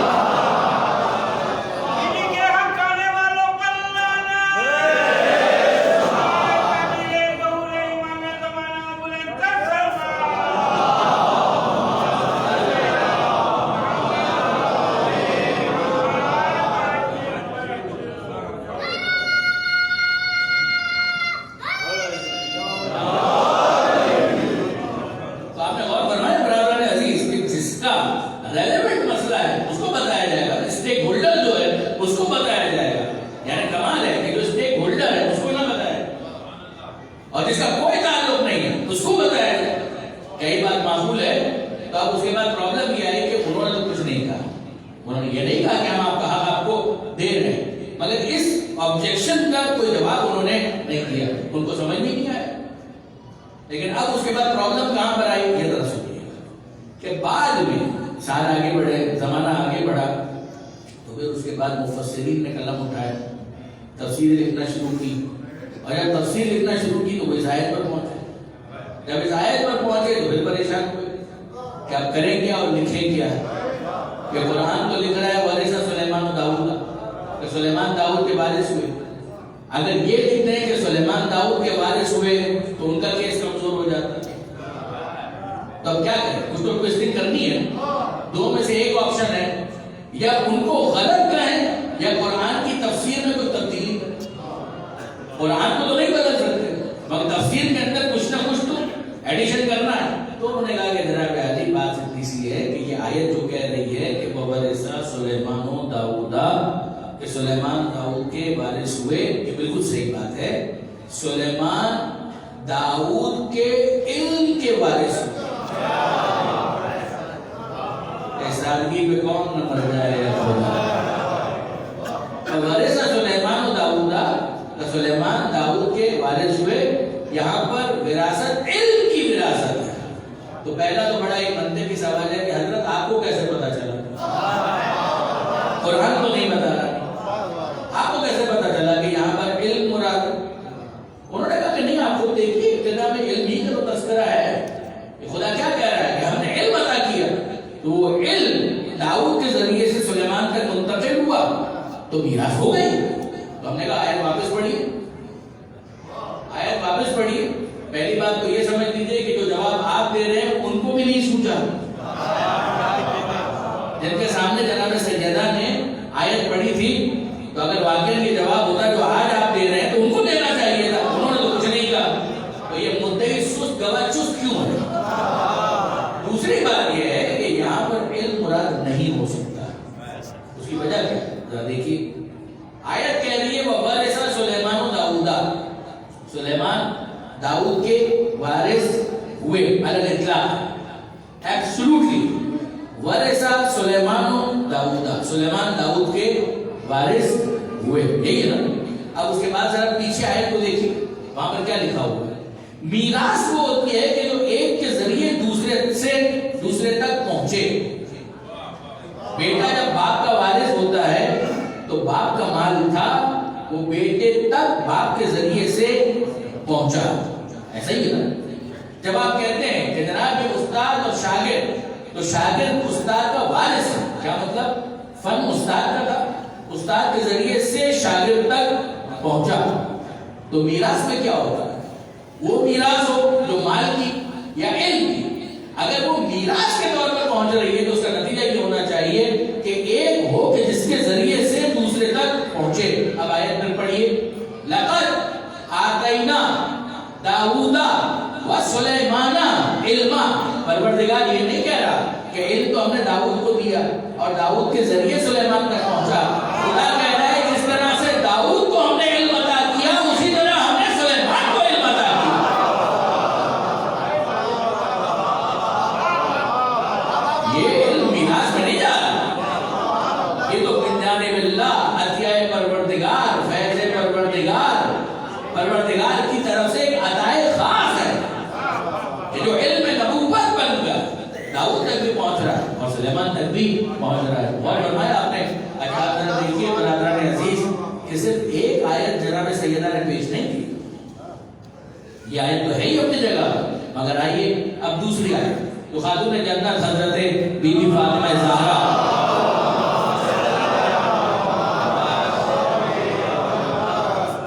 مگر اس آبجیکشن کا کوئی جواب انہوں نے نہیں دیا، ان کو سمجھ میں نہیں آیا۔ لیکن اب اس کے بعد پرابلم کہاں پر آئی یہ ذرا سنیے کہ بعد میں سال آگے بڑھے، زمانہ آگے بڑھا، تو پھر اس کے بعد مفسرین نے قلم اٹھایا، تفسیر لکھنا شروع کی، اور جب تفسیر لکھنا شروع کی تو وہ اس آیت پر پہنچے۔ جب اس آیت پر پہنچے تو پھر پریشان ہوئے کہ اب کریں کیا اور لکھیں کیا؟ کہ قرآن تو لکھ رہا ہے وارث سلیمان و داؤد کا، کہ سلیمان داؤد کے وارث ہوئے۔ اگر یہ لکھ دیں کہ سلیمان داؤد کے وارث ہوئے تو ان کا کیس کمزور ہو جاتا ہے، تو اب کیا کریں؟ کچھ تو ٹویسٹنگ کرنی ہے، دو میں سے ایک آپشن ہے، یا ان کو غلط کہیں یا قرآن کی تفسیر میں کوئی تبدیلی کریں۔ قرآن کو تو نہیں بدل سکتے مگر تفسیر کے اندر کچھ نہ کچھ تو ایڈیشن کرنا ہے۔ تو انہوں نے کہا کہ جناب عالی بات اتنی سی ہے کہ یہ آیت جو کہہ رہی ہے کہ وَوَرِثَ سُلَيْمَانُ دَاوُدَ، کہ سلیمان داؤد کے وارث ہوئے، یہ بالکل صحیح بات ہے۔ سلیمان داؤد کے علم کے وارث ہوئے۔ سادگی پہ کون نہ مر جائے خدا۔ وَوَرِثَ سُلَيْمَانُ دَاوُدَ، سلیمان داؤد کے وارث ہوئے۔ یہاں پر وراثت علم کی وراثت ہے۔ تو پہلا تو بڑا ایک منطقی سوال ہے کہ حضرت آپ کو کیسے پتا چلا؟ قرآن تو نہیں بتا رہا، آپ کو کیسے پتا چلا کہ یہاں پر علم مراد؟ انہوں نے کہا کہ نہیں، آپ کو دیکھیے ابتدا میں علم ہی کا تو تذکرہ ہے، خدا کیا کہہ رہا ہے کہ ہم نے علم عطا کیا، تو وہ علم داؤد کے ذریعے سے سلیمان تک منتقل ہوا تو میراث ہو گئی۔ تو ہم نے کہا آیت واپس پڑھیے، آیت واپس پڑھیے۔ پہلی بات تو یہ سمجھ لیجیے کہ جو جواب آپ دے رہے ہیں ان کو بھی نہیں سوچا۔ جن کے سامنے جناب سیدہ نے آیت پڑھی تھی، تو اگر واقعی یہ جواب ہوتا جو آج آپ دے رہے ہیں تو ان کو دینا چاہیے تھا، انہوں نے تو کچھ نہیں کہا۔ تو یہ مدعی سست گواہ چست کیوں ہے؟ دوسری بات یہ ہے کہ یہاں پر علم مراد نہیں ہو سکتا، اس کی وجہ کیا ہے؟ ذرا دیکھیے، آیت کہہ رہی ہے وَوَرِثَ سُلَيْمَانُ دَاوُدَ، سلیمان داؤد کے وارث ہوئے علی الاطلاق، ایبسولوٹلی ورثہ سلیمان داؤد، سلیمان داؤد کے وارث ہوئے، یہی ہے نا۔ اب اس کے بعد ذرا پیچھے آیت کو دیکھیے، وہاں پر کیا لکھا ہوا ہے؟ میراث وہ ہوتی ہے کہ جو ایک کے ذریعے دوسرے تک پہنچے۔ بیٹا جب باپ کا وارث ہوتا ہے تو باپ کا مال تھا وہ بیٹے تک باپ کے ذریعے سے پہنچا، ایسا ہی ہے نا۔ جب آپ کہتے ہیں کہ جناب یہ استاد اور شاگرد، تو شاگرد استاد کا وارث ہے، کیا مطلب؟ فن استاد کا تھا، استاد کے ذریعے سے شاگرد تک پہنچا۔ تو میراث میں کیا ہوتا ہے؟ وہ میراث ہو جو مال کی یا علم کی، اگر وہ میراث کے طور پر پہنچ رہی ہے تو اس کا نتیجہ یہ ہونا چاہیے کہ ایک ہو کہ جس کے ذریعے سے دوسرے تک پہنچے۔ اب آیت میں پڑھیے، لَقَدْ آتَيْنَا دَاوُودَ وَسُلَيْمَانَ عِلْمًا، پروردگار یہ نہیں کہہ رہا کہ علم تو ہم نے داؤد کو دیا اور داؤد کے ذریعے سلیمان تک پہنچا۔ خدا کہہ رہا ہے جس طرح سے داؤد کو ہم نے علم عطا کیا اسی طرح ہم نے سلیمان کو علم عطا کیا۔ یہ علم میراث میں نہیں جا رہا، یہ تو من جانب اللہ، عطیہ پروردگار، فیض پروردگار کی طرف سے ایک عطائے خاص ہے کہ جو علم نبوت بن گیا داؤد تک بھی پہنچ رہا ہے اور سلیمان تک بھی پہنچ رہا ہے۔ اور فرمایا آپ نے اچھا دیکھیے برادران عزیز کہ صرف ایک آیت جناب سیدہ نے پیش نہیں کی، یہ آیت تو ہے ہی اپنی جگہ، مگر آئیے اب دوسری آیت تو خاتون جنت حضرت بی بی فاطمہ زہرا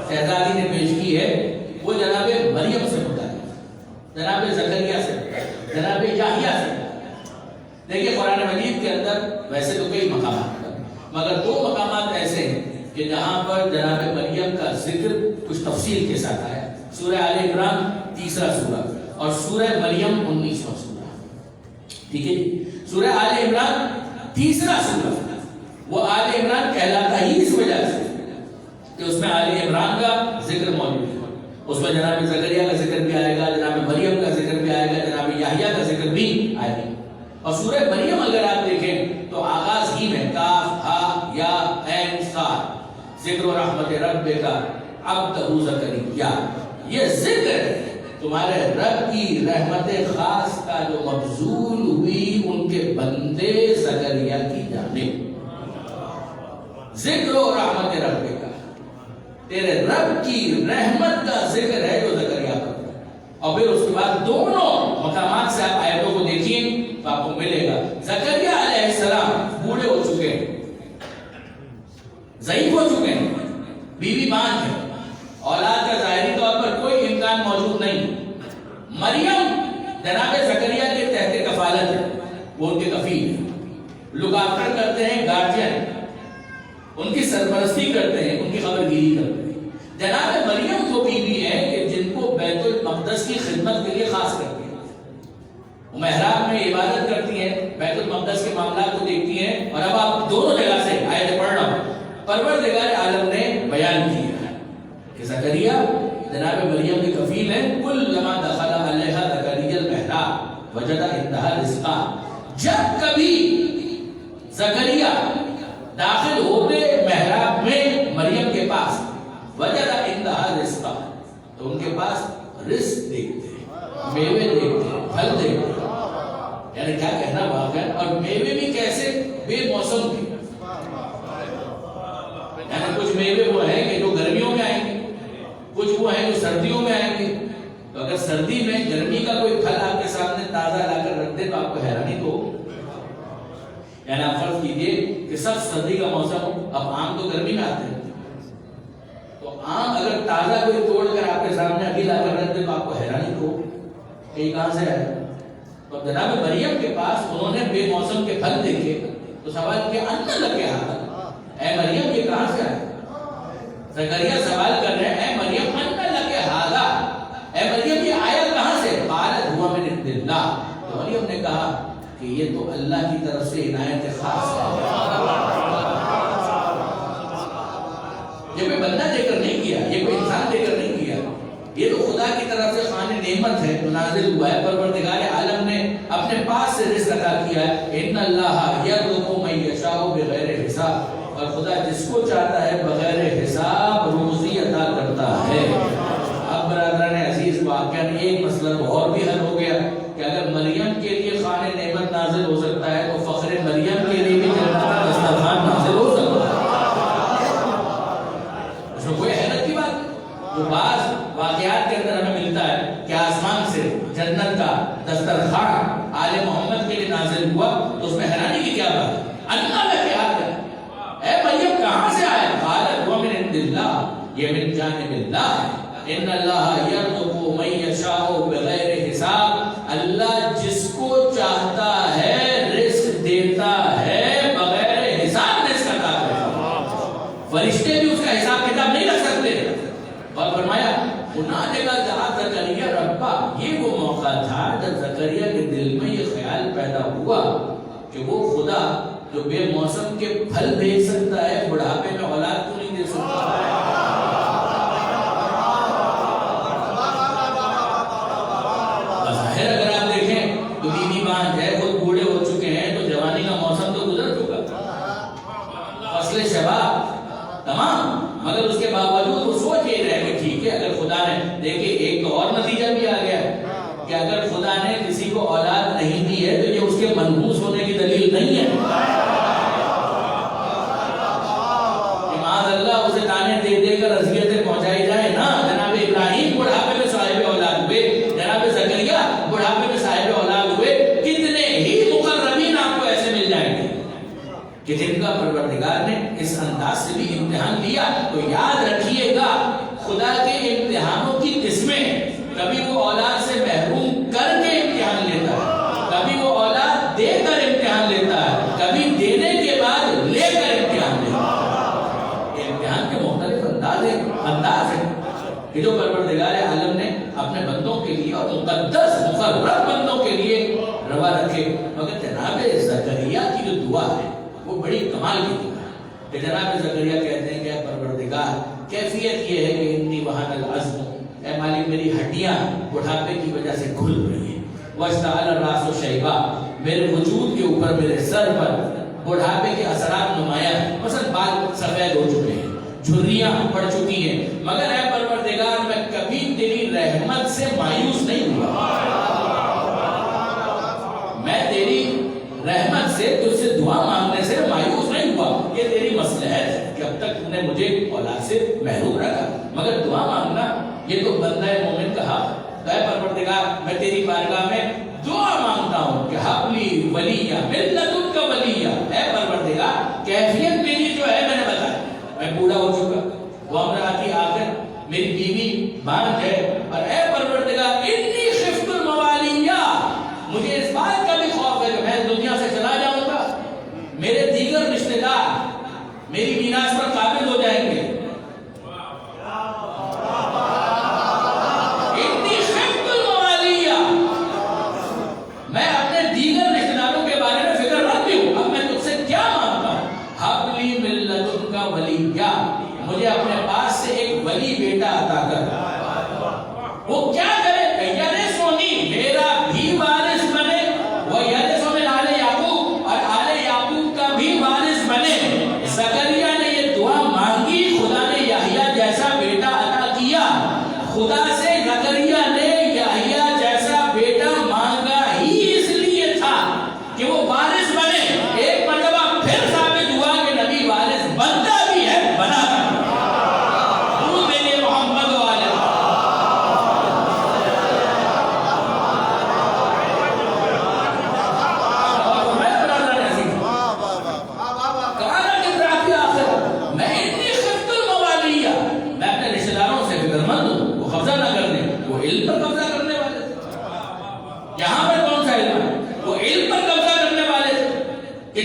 شہزادی نے پیش کی ہے، وہ جناب مریم سے متعلق، جناب زکریا سے، جناب یحییٰ سے۔ دیکھیے قرآن مجید کے اندر ویسے تو کئی مقامات ہیں مگر دو مقامات ایسے ہیں کہ جہاں پر جناب مریم کا ذکر کچھ تفصیل کے ساتھ آیا، سورہ آل عمران 3 سورہ اور سورہ مریم 19واں سورہ، ٹھیک ہے جی۔ سورہ آل عمران 3 سورہ، وہ آل عمران کہلاتا ہی اس وجہ سے کہ اس میں آل عمران کا ذکر موجود ہے، اس میں جناب زکریا کا ذکر بھی آئے گا، جناب مریم کا ذکر بھی آئے گا، جناب یحییٰ کا ذکر بھی آئے گا۔ اور سورہ مریم اگر آپ دیکھیں تو آغاز ہی میں کاف ہا یا عین صاد ذکر رحمت ربک عبدہ زکریا، یہ ذکر ہے تمہارے رب کی رحمت خاص کا جو مبذول ہوئی ان کے بندے زکریا کی جانب. ذکر و رحمت ربک کا، تیرے رب کی رحمت کا ذکر ہے جو زکریا پر. اور پھر اس کے بعد دونوں مقامات سے آپ آیتوں کو دیکھیں تو آپ کو ملے گا زکریا علیہ السلام بوڑھے ہو چکے ہیں، ضعیف ہو چکے ہیں، بیوی باندھ ہے، اولاد کا ظاہری طور پر کوئی امکان موجود نہیں. مریم جناب زکریا کے تحت کفالت ہے، وہ ان کے کفیل ہیں، لوک آفٹر کرتے ہیں، گارجین، ان کی سرپرستی کرتے ہیں، ان کی خبرگیری کرتے ہیں. جناب مریم وہ بیوی ہے کہ جن کو بیت المقدس کی خدمت کے لیے خاص کرتی ہے، وہ محراب میں عبادت کرتی ہیں، بیت المقدس کے معاملات کو دیکھتی ہیں. اور اب آپ دونوں جگہ سے آیت پڑھ رہا ہوں، پروردگار عالم نے بیان کیا کہ زکریا جناب مریم کے کفیل ہیں. کلما دخل علیہا زکریا المحراب وجد عندہا رزقا، جب کبھی زکریا داخل ہوتے محراب میں مریم کے پاس، وجد عندہا رزقا، تو ان کے پاس رزق دیکھتے ہیں، میوے دیکھتے ہیں، پھل دیکھتے ہیں. یعنی کیا کہنا واقع ہے. اور میوے بھی کیسے؟ بے موسم کے. یعنی کچھ میوے وہ ہیں کہ جو گرمیوں میں آئیں گے، کچھ وہ ہیں جو سردیوں میں آئیں گے. تو اگر سردی میں گرمی کا کوئی پھل آپ کے سامنے تازہ لا کر رکھ دے تو آپ کو حیرانی تو ہو. یعنی آپ فرض کیجئے کہ سب سردی کا موسم ہو، اب آم تو گرمی میں آتے ہیں، تو آم اگر تازہ کوئی توڑ کر آپ کے سامنے ابھی لا کر رکھ دے تو آپ کو حیرانی تو ہو کہ یہ کہاں سے آئے. تو جناب مریم کے پاس انہوں نے بے موسم کے پھل دیکھے تو سوال کیا ان لگے ہاتھ، اے مریم یہ کہاں سے آئے. زکریا سوال کر رہے ہیں اے مریم ان لگے ہاتھ، اے مریم یہ آیا کہاں سے. قالت هو من عند اللہ، تو مریم نے کہا کہ یہ تو اللہ کی طرف سے عنایت خاص ہے. یہ کوئی بندہ دے کر نہیں کیا، یہ کوئی انسان دے کر نہیں کیا، یہ تو خدا کی طرف سے خوان نعمت ہے جو نازل ہوا ہے. پروردگار عالم نے اپنے پاس سے رزق عطا کیا ہے. ان اللہ یرزق من یشاء بغیر حساب، اور خدا جس کو چاہتا ہے بغیر حساب روزی عطا کرتا ہے. اب برادران عزیز واقعاً ایک مسئلہ تو اور بھی حل ہو گیا کہ اگر مریم کے لیے خوان نعمت نازل ہو سکتا ہے تو فخر مریم کے لیے بھی جنت کا دسترخوان نازل ہو سکتا ہے. اس میں کوئی حیرت کی بات. جو بعض واقعات کے اندر ہمیں ملتا ہے کہ آسمان سے جنت کا دسترخوان آل محمد کے لیے نازل ہوا، تو اس میں حیرانی کی کیا بات ہے. اللہ نے کیا ہے اے مریم کہاں سے آیا. قالت هو من عند اللہ، یہ من جانب اللہ ہے. ان اللہ یرزق من یشاء بغیر حساب، اللہ جس کو چاہتا ہے رزق دیتا ہے بغیر حساب رزق عطا کرتا ہے. فرشتے بھی اس کا حساب کتاب نہیں رکھ سکتے. اور فرمایا ہنالک دعا زکریا ربہ، یہ وہ موقع تھا جب زکریا کے دل میں یہ خیال پیدا ہوا کہ وہ خدا جو بے موسم کے پھل دے سکتا ہے بڑھاپے میں اولاد کو نہیں دے سکتا. ظاہر اگر آپ دیکھیں تو بیوی باندھ ہے، خود بوڑھے ہو چکے ہیں، تو جوانی کا موسم تو گزر چکا، فصل شباب تمام. مگر اس کے باوجود وہ سوچ یہ رہے کہ ٹھیک ہے اگر خدا نے دیکھیں ایک تو اور نتیجہ بھی آ گیا ہے کہ اگر خدا نے کسی کو اولاد نہیں دی ہے تو یہ اس کے منحوس ہونے کی دلیل نہیں ہے. معاذ اللہ اسے تانے دے دے کر اذیتیں پہنچائی جائے نا. جناب ابراہیم بڑھاپے میں صاحب اولاد ہوئے، جناب زکریا بڑھاپے میں صاحب اولاد ہوئے. کتنے ہی مقربین آپ کو ایسے مل جائیں گے کہ جن کا پروردگار نے اس انداز سے بھی امتحان لیا. تو یاد رکھیے گا خدا کے امتحانوں کی قسمیں، کبھی وہ اولاد سے محروم کر کے امتحان لیتا ہے، کبھی وہ اولاد دے کر امتحان لیتا ہے، کبھی دینے کے بعد لے کر امتحان لیتا ہے. یہ امتحان کے مختلف انداز ہیں کہ جو پروردگار عالم نے اپنے بندوں کے لیے اور مقدس مقرر بندوں کے لیے روا رکھے. مگر جناب زکریا کی جو دعا ہے وہ بڑی کمال کی دعا ہے کہ جناب زکریا کہتے ہیں کہ پروردگار کیفیت یہ ہے کہ انی وہن العظم، اے مالک میری ہڈیاں بڑھاپے کی وجہ سے کھل رہی ہیں. واشتعل الراس شیبا، میرے وجود کے اوپر میرے سر پر بڑھاپے کے اثرات نمایاں ہیں. مثلا بال سفید ہو چکے ہیں، جھریاں پڑ چکی ہیں، مگر اے پروردگار میں کبھی تیری رحمت سے مایوس نہیں ہوا، میں تیری رحمت سے تجھ سے دعا مانگنے سے مایوس نہیں ہوا، یہ تیری مصلحت ہے کہ اب تک تم نے مجھے اولاد سے محروم رکھا، مگر دعا مانگنا یہ تو بندہ مومن کہا، اے پروردگار میں تیری بارگاہ میں دعا مانگتا ہوں کہ حبلی ولیہ من لدنک ولیہ، اے پروردگار کیفیت میری جو ہے میں نے بتایا، میں بوڑھا ہو چکا، وہ امراتی آخر میری بیوی بانجھ ہے، اور اے پروردگار انی خفت الموالیہ، مجھے اس بات کا بھی خوف ہے کہ میں دنیا سے چلا جاؤں گا، میرے دیگر رشتہ دار میری میراث پر قابل ہو جائیں گے، انی خفت الموالیہ، میں اپنے دیگر رشتہ داروں کے بارے میں فکر رکھتی ہوں، اب میں تجھ سے کیا مانگتا ہوں، حبلی من لدنک ولیہ، مجھے اپنے پاس سے ایک ولی بیٹا عطا کر، وہ کیا کرے کہ یرثنی، میرا بھی وارث بنے، وہ یرث من آل یعقوب، اور آل یعقوب کا بھی وارث بنے۔ زکریا نے یہ دعا مانگی، خدا نے یحییٰ جیسا بیٹا عطا کیا، خدا سے زکریا نے یحییٰ جیسا بیٹا مانگا ہی اس لیے تھا کہ وہ وارث بنے، ایک مرتبہ پھر ثابت ہوا کہ نبی وارث بنتا بھی ہے، بنا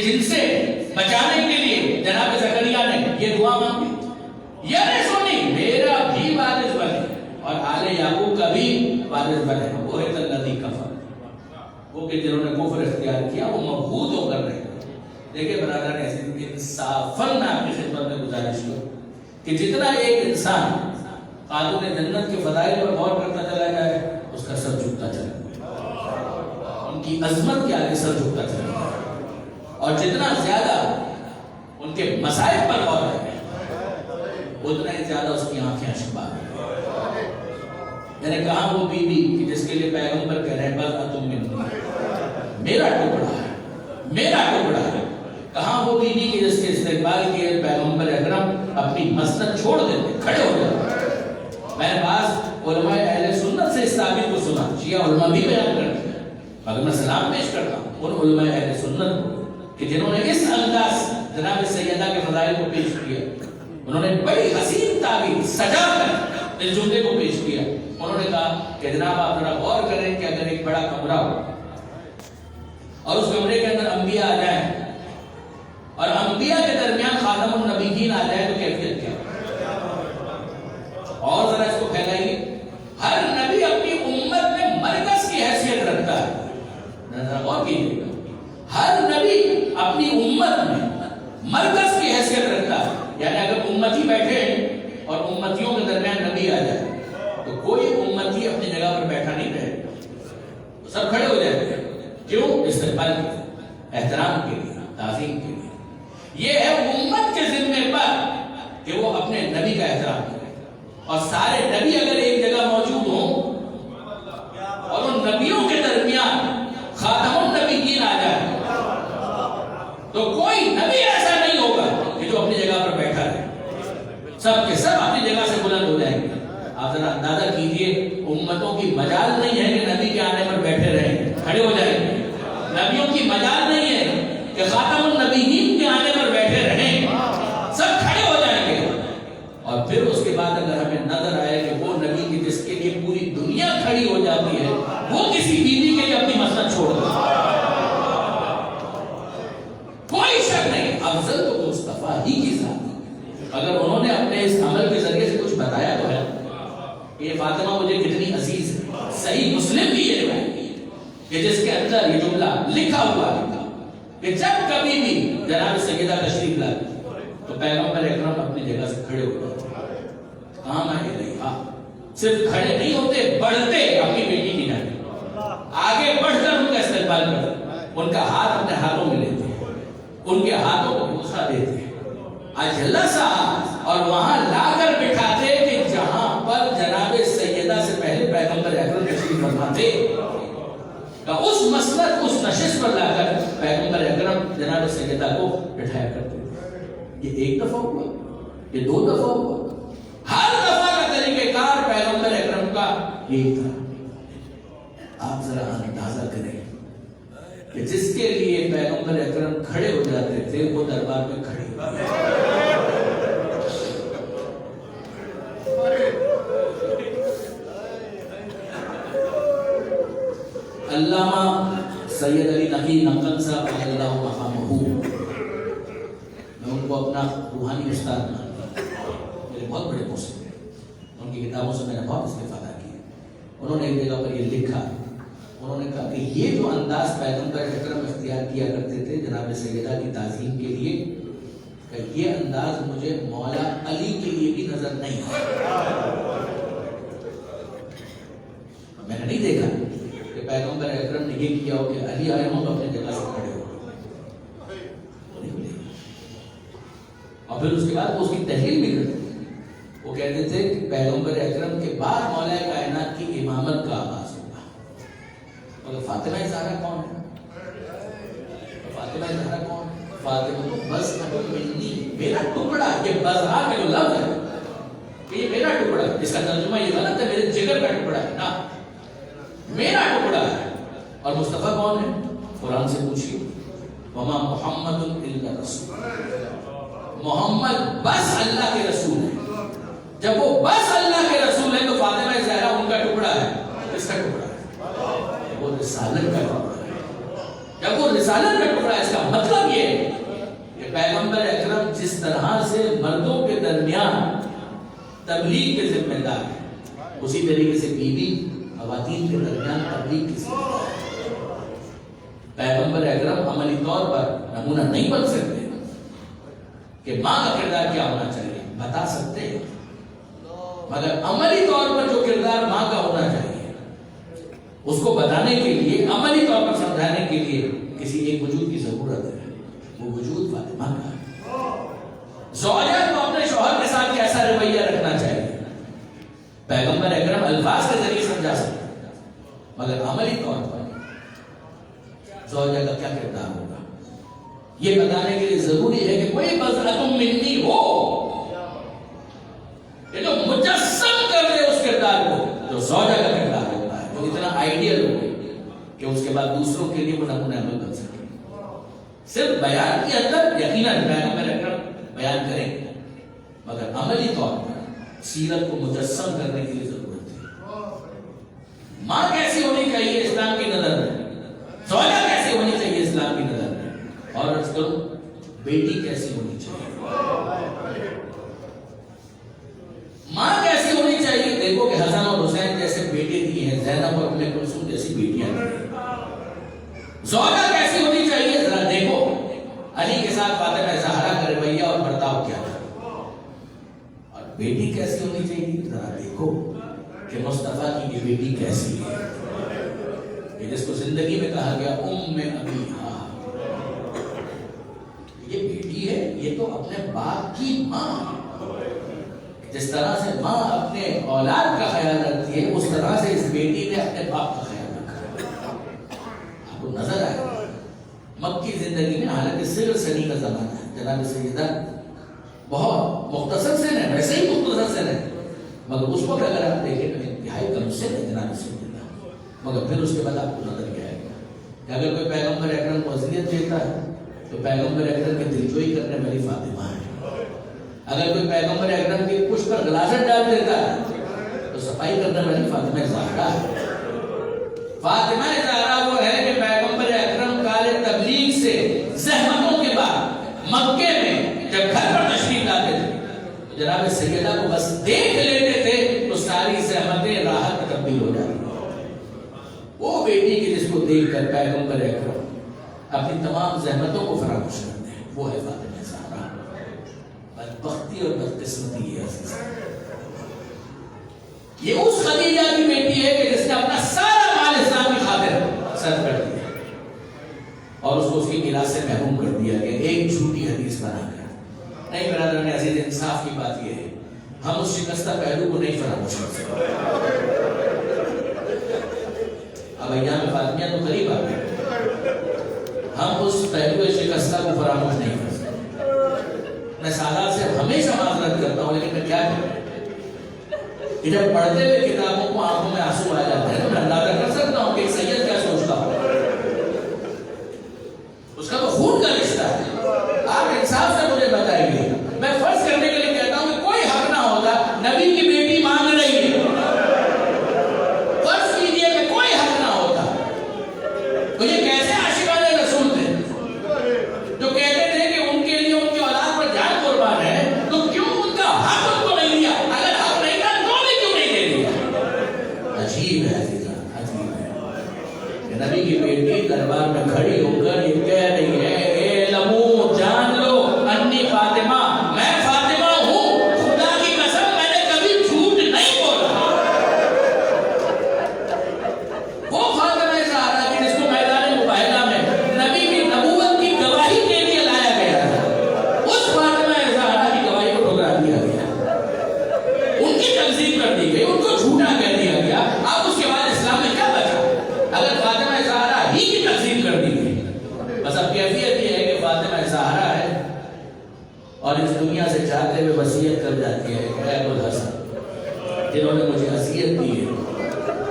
جن سے بچانے کے لیے جناب زکریا نے یہ دعا مانگی، یرثنی، میرا بھی وارث بنے اور آل یعقوب کا بھی وارث بنے، وہ ہے الذی کفر، وہ کہ جنہوں نے کفر اختیار کیا وہ مبہوت ہو کر رہے۔ دیکھیں برادر نے انصافاً آپ کی خدمت میں گزارش کی کہ جتنا ایک انسان قانون جنت کے فضائل پر غور کرتا چلا جائے اس کا سر جھکتا چلا جائے، ان کی عظمت کے آگے سر جھکتا چلا جائے، اور جتنا زیادہ ان کے مسائل پر غور کرے اتنا ہی زیادہ اس کی آنکھیں اشباہ ہیں۔ میں نے کہا وہ بی بی کہ جس کے لیے پیغمبر کہہ رہے ہیں بس تم میرا ٹکڑا ہے، میرا ٹکڑا ہے، کہاں وہ بی بی کہ جس کے استقبال کے پیغمبر اکرم اپنی مسند چھوڑ دیتے، کھڑے ہو جاتے۔ میں نے بعض علماء اہل سنت سے اس تعبیر کو سنا، شیعہ علماء بھی بیان کرتے ہیں، اگر میں سلام پیش کرتا ہوں ان علماء اہل سنت کو کہ جنہوں نے اس انداز جناب سیدہ کے فضائل کو پیش کیا، انہوں نے بڑی حسین تعبیر سجا کر اس جملے کو پیش کیا۔ انہوں نے کہا کہ جناب آپ ذرا غور کریں کہ اگر ایک بڑا کمرہ ہو اور اس کمرے کے اندر انبیاء آ جائیں اور انبیاء کے درمیان خاتم النبیین آ جائے تو کیفیت کیا؟ اور ذرا اس کو پھیلائیے، ہر نبی اپنی امت میں مرکز کی حیثیت رکھتا ہے، ذرا غور کیجیے، ہر نبی اپنی امت میں مرکز کی حیثیت رکھتا ہے، یعنی اگر امتی بیٹھے اور امتیوں کے درمیان نبی آ جائے تو کوئی امتی اپنی جگہ پر بیٹھا نہیں رہے، سب کھڑے ہو جائیں گے، کیوں؟ استقبال کے لیے، احترام کے لیے، تعظیم کے لیے۔ یہ ہے امت کے ذمے پر کہ وہ اپنے نبی کا احترام کرے، اور سارے نبی اگر ایک جگہ موجود ہوں اور ان نبیوں کے درمیان خاتم النبیین آ جائے تو کوئی نبی ایسا نہیں ہوگا کہ جو اپنی جگہ پر بیٹھا رہے، سب کے سب اپنی جگہ سے بلند ہو جائیں گے۔ آپ ذرا اندازہ کیجئے، امتوں کی مجال نہیں ہے کہ نبی کے آنے پر بیٹھے رہیں، کھڑے ہو جائیں گے، نبیوں کی مجال نہیں ہے کہ خاتم النبیین کے آنے پر بیٹھے رہیں، سب کھڑے ہو جائیں گے۔ اور پھر اس کے بعد اگر ہمیں نظر آئے کہ وہ نبی کی جس کے لیے پوری دنیا کھڑی ہو جاتی ہے وہ کسی بیوی کے لیے اپنی مسند چھوڑ دے، کوئی شک نہیں، افضل تو مصطفیٰ ہی کی ذات، اگر انہوں نے اپنے اس عمل کے ذریعے سے کچھ بتایا تو ہے یہ فاطمہ مجھے کتنی عزیز ہے۔ صحیح مسلم بھی یہ روایت ہے کہ جس کے اندر یہ جملہ لکھا ہوا ہے کہ جب کبھی بھی جناب سیدہ تشریف لاتی تو پیغمبر اکرم اپنی جگہ سے کھڑے ہو جاتے، کہاں میں نہیں، صرف کھڑے نہیں ہوتے، بڑھتے اپنی بیٹی کی جانب، آگے بڑھ کر ان کا استقبال کرتے، ان کا ہاتھ اپنے ہاتھوں میں لیتے، ان کے ہاتھوں کو بوسہ دیتے، اجلسہ، اور وہاں لا کر بٹھاتے کہ جہاں پر جناب سیدہ سے پہلے پیغمبر اکرم تشریف فرما تھے، اس مسلک اس نشست پر لا کر پیغمبر اکرم جناب سیدہ کو بٹھایا کرتے تھے۔ یہ ایک دفعہ ہوا، یہ دو دفعہ ہوا، ہر دفعہ کا طریقہ کار پیغمبر اکرم کا ایک تھا۔ آپ ذرا اندازہ کریں کہ جس کے لیے پیغمبر اکرم کھڑے ہو جاتے تھے وہ دربار میں کھڑے ہو جاتے۔ علامہ سید علی نقی نقل صاحب علی اللہ مقامہ، میں ان کو اپنا روحانی استاد مانتا ہوں، میرے بہت بڑے دوست ہیں، ان کی کتابوں سے میں نے بہت استفادہ کیا۔ انہوں نے ایک جگہ پر یہ لکھا، انہوں نے کہا کہ یہ جو انداز پیغمبر اکرم اختیار کیا کرتے تھے جناب سیدہ کی تعظیم کے لیے، کہ یہ انداز مجھے مولا علی کے لیے بھی نظر نہیں آیا۔ میں نے نہیں دیکھا کہ پیغمبر اکرم نے یہ کیا ہو کہ علی آئے ہوں تو اپنی جگہ سے کھڑے ہو، اور پھر اس کے بعد وہ اس کی تحلیل بھی کرتے تھے۔ وہ کہتے تھے کہ پیغمبر اکرم کے بعد مولا کائنات کی امامت کا آغاز ہوگا۔ مگر فاطمہ زہرا کون ہے؟ فاطمہ زہرا کون؟ فاطمہ بس منی، میرا ٹکڑا، یہ بزرا کا جو لفظ ہے کہ یہ میرا ٹکڑا ہے، اس کا ترجمہ یہ غلط ہے، میرے جگر کا ٹکڑا ہے نا، میرا ٹکڑا ہے۔ اور مصطفیٰ کون ہے؟ قرآن سے پوچھیے، وما محمد الا رسول، محمد بس اللہ کے رسول ہے۔ جب وہ بس اللہ کے رسول ہے تو فاطمہ زہرا ان کا ٹکڑا ہے۔ کس کا ٹکڑا ہے؟ وہ رسالت کا ٹکڑا ہے۔ جب وہ رسالت کا ٹکڑا ہے، اس کا مطلب یہ ہے کہ پیغمبر اکرم جس طرح سے مردوں کے درمیان تبلیغ کے ذمہ دار ہے، اسی طریقے سے بیوی خواتین کے درمیان تبلیغ کی ذمہ دار ہے۔ پیغمبر اکرم عملی طور پر نمونہ نہیں بن سکتے کہ ماں کا کردار کیا ہونا چاہیے، بتا سکتے ہیں، مگر عملی طور پر جو کردار ماں کا ہونا چاہیے اس کو بتانے کے لیے، عملی طور پر سمجھانے کے لیے کسی ایک وجود کی ضرورت ہے، وہ وجود فاطمہ کا ہے۔ زوجہ کو اپنے شوہر کے ساتھ کیسا رویہ رکھنا چاہیے، پیغمبر اکرم الفاظ کے ذریعے سمجھا سکتے ہیں، مگر عملی طور پر زوجہ کا کیا کردار ہوگا یہ بتانے کے لیے ضروری ہے کہ کوئی بذرۃ منی ہو کہ جو مجسم کر دے اس کردار کو جو زوجہ کا کردار ہوتا ہے، جو اتنا آئیڈیل ہو کہ اس کے بعد دوسروں کے لیے وہ نمونہ عمل بن سکے۔ صرف بیان کے اندر یقیناً پیغمبر اکرم بیان کریں گے، مگر عملی طور پر سیرت کو مجسم کرنے کے لیے ضرورت ہے۔ ماں کیسی ہونی چاہیے اسلام کی نظر میں، زوجہ کیسی ہونی چاہیے اسلام کی نظر میں، اور عرض کروں بیٹی کیسی ہونی چاہیے، ماں کیسی ہونی چاہیے۔ دیکھو کہ حسن اور حسین جیسے بیٹے دیے ہیں، زینب اور ام کلثوم جیسی بیٹیاں دی۔ زوجہ کیسی ہونی چاہیے ذرا دیکھو، علی کے ساتھ فاطمہ زہرا کا رویہ اور برتاؤ کیا تھا، اور بیٹی کیسی ہونی چاہیے ذرا دیکھو کہ مصطفیٰ کی یہ بیٹی کیسی ہے، جس کو زندگی میں کہا گیا ام ابیہا، یہ بیٹی ہے، یہ تو اپنے باپ کی ماں۔ جس طرح سے ماں اپنے اولاد کا خیال رکھتی ہے، اس طرح سے اس بیٹی نے اپنے باپ کا خیال رکھا۔ آپ کو نظر آئے مکی زندگی میں حالانکہ صغر سنی کا زمانہ ہے، جناب سیدہ بہت مختصر سے ہے، ویسے ہی مختصر سے ہے، مگر اس وقت اگر آپ دیکھیں تو انتہائی کم سے ہے جناب سیدہ۔ مگر پھر اس کے بعد آپ کو نظر کیا ہے کہ اگر کوئی پیغمبر اکرم کو اذیت دیتا ہے تو پیغمبر اکرم کی دلجوئی کرنے والی فاطمہ ہے، اگر کوئی پیغمبر اکرم کی پشت پر غلاظت ڈال دیتا ہے تو صفائی کرنے والی فاطمہ زہرا ہے۔ فاطمہ زہرا وہ ہے کہ پیغمبر اکرم کار تبلیغ سے زحمتوں کے بعد مکے میں جب گھر پر تشریف لاتے تھے تو جناب سیدہ کو بس دیکھ لیتے تھے تو ساری زحمتیں راحت میں تبدیل ہو جاتی۔ وہ بیٹی کی جس کو دیکھ کر پیغمبر اکرم اپنی تمام زحمتوں کو فراموش کرتے ہیں، وہ ہے فاطمہ زہرا۔ بدبختی اور بدقسمتی ہے عزیز، یہ اس خدیجہ کی بیٹی ہے کہ جس نے اپنا سارا مال اسلام کی خاطر صرف کر دیا اور اس کو اس کی میراث سے محروم کر دیا کہ ایک جھوٹی حدیث بنا کر۔ نہیں برادران عزیز، انصاف کی بات یہ ہے ہم اس شکستہ پہلو کو نہیں فراموش کر سکتے. اب ایام فاطمیہ تو قریب آ گئے، ہم اس پہلو شکستہ کو فراموش نہیں کر سکتے. میں سادات سے ہمیشہ معذرت کرتا ہوں، لیکن میں کیا کروں کہ جب پڑھتے ہوئے کتابوں کو آنکھوں میں آنسو آ جاتے ہیں تو میں اندازہ کر سکتا ہوں کہ ایک سید کیا سوچتا ہوں. اس کا تو خون کا رشتہ ہے. آپ انصاف سے مجھے بتائیے، میں فرض کرنے کے لیے کہتا ہوں کہ کوئی حق نہ ہوتا، نبی کی بیٹی مانگ رہی ہے، فرض کیجئے کہ کوئی حق نہ ہوتا، تو یہ کیسے عاشقان رسول تھے جو کہتے تھے کہ ان کے لیے ان کی اولاد پر جان قربان ہے، تو کیوں ان کا حق ان کو نہیں دیا؟ اگر حق نہیں تھا تو بھی کیوں نہیں دے دیا؟ عجیب ہے عزیزان، عجیب ہے کہ نبی کی بیٹی دربار میں کھڑی ہو کر یہ کہہ رہی ہے، اے لمو جان لو انی فاطمہ، میں فاطمہ ہوں، خدا کی قسم میں نے کبھی جھوٹ نہیں بولا. وہ فاطمہ زہرا کی جس کو میدان مباہلہ میں نبی کی نبوت کی گواہی کے لیے لایا گیا تھا، اس فاطمہ زہرا کی گواہی کو ٹھکرا دیا گیا، ان کی تکذیب کر دی گئی، ان کو جھوٹا کہہ دیا گیا. اب اس کے بعد اسلام میں کیا بچا اگر فاطمہ زہرا ہی کی تکذیب کر دی گئی؟ بس اب کیفیت یہ ہے کہ فاطمہ زہرا ہے اور اس دنیا سے جاتے ہوئے وصیت کر جاتی ہے کہ اے ابوالحسن جنہوں نے مجھے اذیت دی ہے،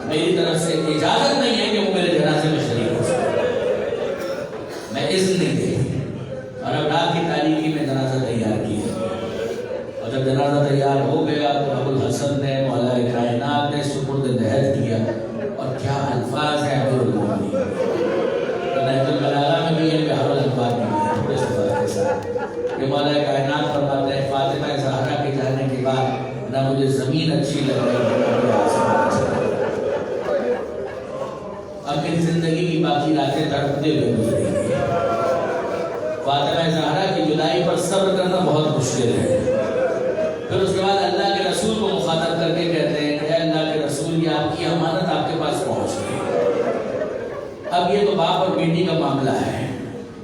میری طرف سے اجازت نہیں ہے کہ وہ میرے جنازے میں شریک ہو سکے، میں اذن نہیں دے. اور اب رات کی تاریکی میں جنازہ تیار کیا، اور جب جنازہ تیار ہو گیا تو ابوالحسن نے مولا کائنات نے سپرد لحد کیا. اور کیا الفاظ ہیں ابوالمومنین، نہج البلاغہ میں بھی یہ پیارا الفاظ بھی ہے تھوڑے سے کے ساتھ کہ مولا کائنات فرماتے ہیں فاطمہ زہرا کے جانے کے بعد نہ مجھے زمین اچھی لگ رہی ہے نہ مجھے آسمان اچھا لگ رہا ہے. اب میری زندگی کی باقی راتیں تڑپتے ہوئے گزریں گی. فاطمہ زہرا کی جدائی پر صبر کرنا بہت مشکل ہے. پھر اس کے بعد اللہ کے رسول کو مخاطب کر کے کہتے ہیں کہ اے اللہ کے رسول، یہ آپ کی امانت آپ کے پاس پہنچ گئی. اب یہ تو باپ اور بیٹی کا معاملہ ہے،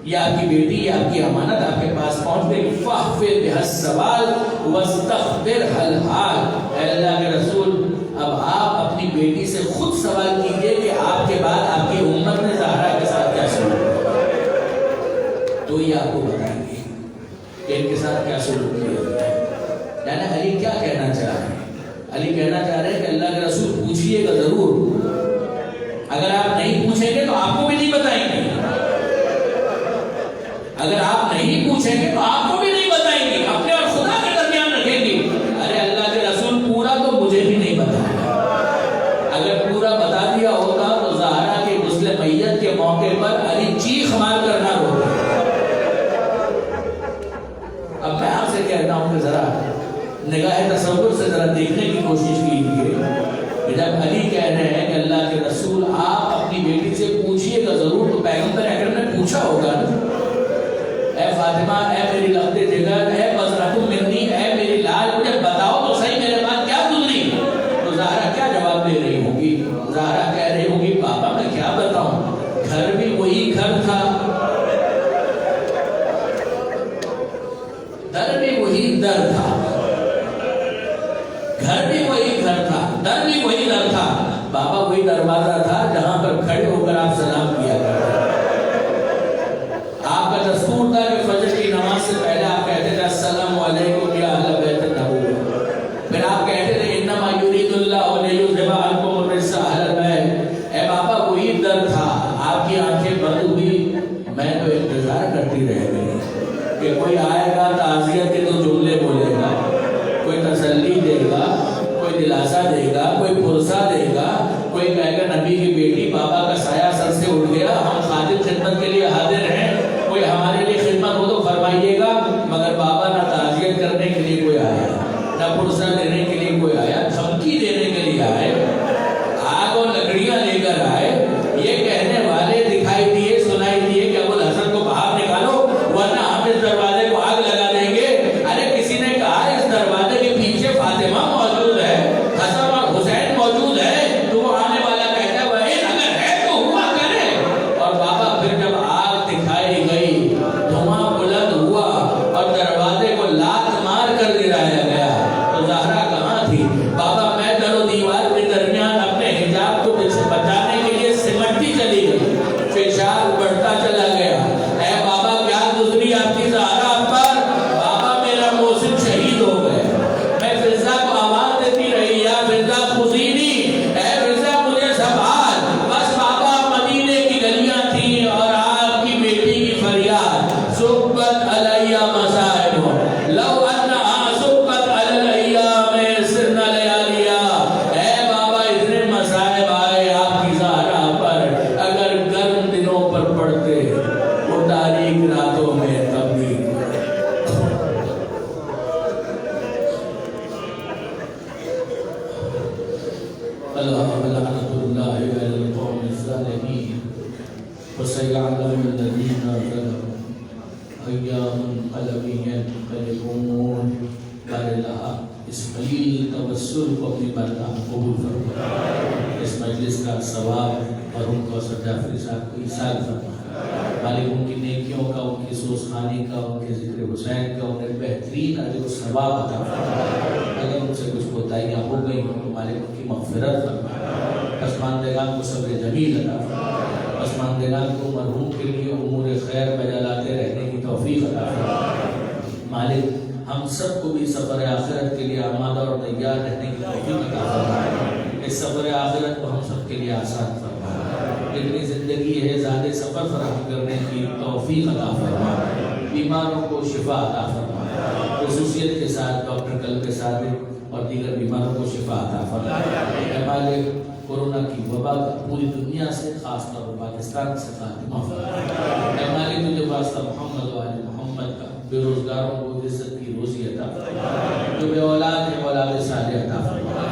یہ آپ کی بیٹی، یہ آپ کی امانت آپ کے پاس پہنچ گئی. فاحفظ بها السوال واستخبرها الحال. اے اللہ کے رسول، اب آپ اپنی بیٹی سے خود سوال کیجئے کہ آپ کے بعد آپ کی امت نے زہرا کے ساتھ کیا سلوک کیا، تو یہ آپ کو بتائیں گے کہ ان کے ساتھ کیا سلوک کیا. یعنی علی کیا کہنا چاہ رہے ہیں؟ علی کہنا چاہ رہے ہیں کہ اللہ کے رسول پوچھئے گا ضرور، اگر آپ نہیں پوچھیں گے تو آپ کو بھی نہیں بتائیں گے، اگر آپ نہیں پوچھیں گے تو آپ کو بھی نہیں بتائیں گے، اپنے اور خدا کے درمیان رکھیں گے. ارے اللہ کے رسول پورا تو مجھے بھی نہیں بتایا، اگر پورا بتا دیا ہوتا تو زہرا کے غسل میت کے موقع پر علی چیخ مار کر نہ روتا. اب میں آپ سے کہتا ہوں کہ ذرا نگاہ تصور سے ذرا دیکھنے کی کوشش کیجیے کہ جب علی کہہ رہے ہیں کہ اللہ کے رسول آپ اپنی بیٹی سے پوچھئے گا ضرور، تو پیغمبر اکرم نے پوچھا ہوگا اے فاطمہ، اے میری لفظ جگر، اے بزرۃ منی، اے میری لال، مجھے بتاؤ تو صحیح میرے پاس کیا گزری. تو زہرا کیا جواب دے رہی ہوگی؟ زہرا کہہ رہی ہوگی پاپا میں کیا بتاؤں، گھر بھی وہی گھر تھا، در بھی وہی در تھا، گھر بھی وہی گھر تھا، در بھی وہی در تھا، بابا وہی دروازہ تھا جہاں پر کھڑے ہو کر آپ سلام کیا کرتے. آپ کا دستور تھا کہ فجر کی نماز سے پہلے آپ کہتے تھے السلام علیکم یا اہل بیت النبوہ، پھر آپ کہتے تھے انما یرید اللہ لیذھب عنکم الرجس اہل البیت. اے بابا وہی در تھا، آپ کی آنکھیں بند ہوئی، میں تو انتظار کرتی رہ گئی کہ کوئی آئے گا تعزیت کے دو جملے بولے گا، کوئی تسلی دے گا، کوئی دلاسا دے گا، کوئی پرسا دے گا، کوئی کہے گا نبی کی بیٹی بابا کا سایہ سر سے اٹھ گیا، ہم خادم خدمت کے لیے حاضر ہیں، کوئی ہمارے لیے خدمت ہو تو فرمائیے گا. مگر بابا نہ تعزیت کرنے کے لیے کوئی آیا، نہ پرسا دینے کے لیے کوئی آیا، دھمکی دینے کے لیے آئے، آگ اور لکڑیاں لے کر آئے. یہ کہنے والے دکھائی دیے، سنائی دیے کہ ابوالحسن کو باہر نکالو ورنہ ہم اس دروازے کو آگ لگا دیں گے. ارے کسی نے کہا اس دروازے کے پیچھے فاطمہ موجود ہے، حسن اور حسین موجود ہے، تو وہ آنے والا کہتا ہے وہ اگر ہے تو ہوا کرے. اور بابا پھر جب آگ دکھائی گئی، دھواں بلند ہوا اور دروازے کو لا لعنة الله على القوم الظالمين وسيعلم الذين ظلموا أي منقلب ينقلبون. بار الہ اس قلیل توسل کو اپنی بارگاہ قبول فرما، اس مجلس کا ثواب اور ان کو جعفری صاحب کو ایصال فرما. مالک ان کی نیکیوں کا، ان کی سوزخانی کا، ان کے ذکر حسین کا انہیں بہترین اجر و ثواب عطا فرما. اگر ان سے کچھ کوتاہیاں ہو گئی ہوں تو مالک ان کی مغفرت فرما. پسماندگان کو صبر جمیل عطا فرما. پسماندگان کو مرحوم کے لیے امور خیر بجا لاتے رہنے کی توفیق عطا فرما. مالک ہم سب کو بھی سفر آخرت کے لیے آمادہ اور تیار رہنے کی توفیق عطا فرما. اس سفر آخرت کو ہم سب کے لیے آسان فرما. اتنی زندگی ہے زیادہ سفر فراہم کرنے کی توفیق عطا فرما. بیماروں کو شفا عطا فرما. خصوصیت کے ساتھ ڈاکٹر قلب صادق اور دیگر بیماروں کو شفا عطا فرما. اے مالک کورونا کی وبا کا پوری دنیا سے، خاص طور پر پاکستان سے خاتمہ فرما. اے مالک تجھے واسطہ محمد و آل محمد کا بے روزگاروں کو عزت کی روزی عطا فرما. جو بے اولاد ہیں اولاد صالح عطا فرما.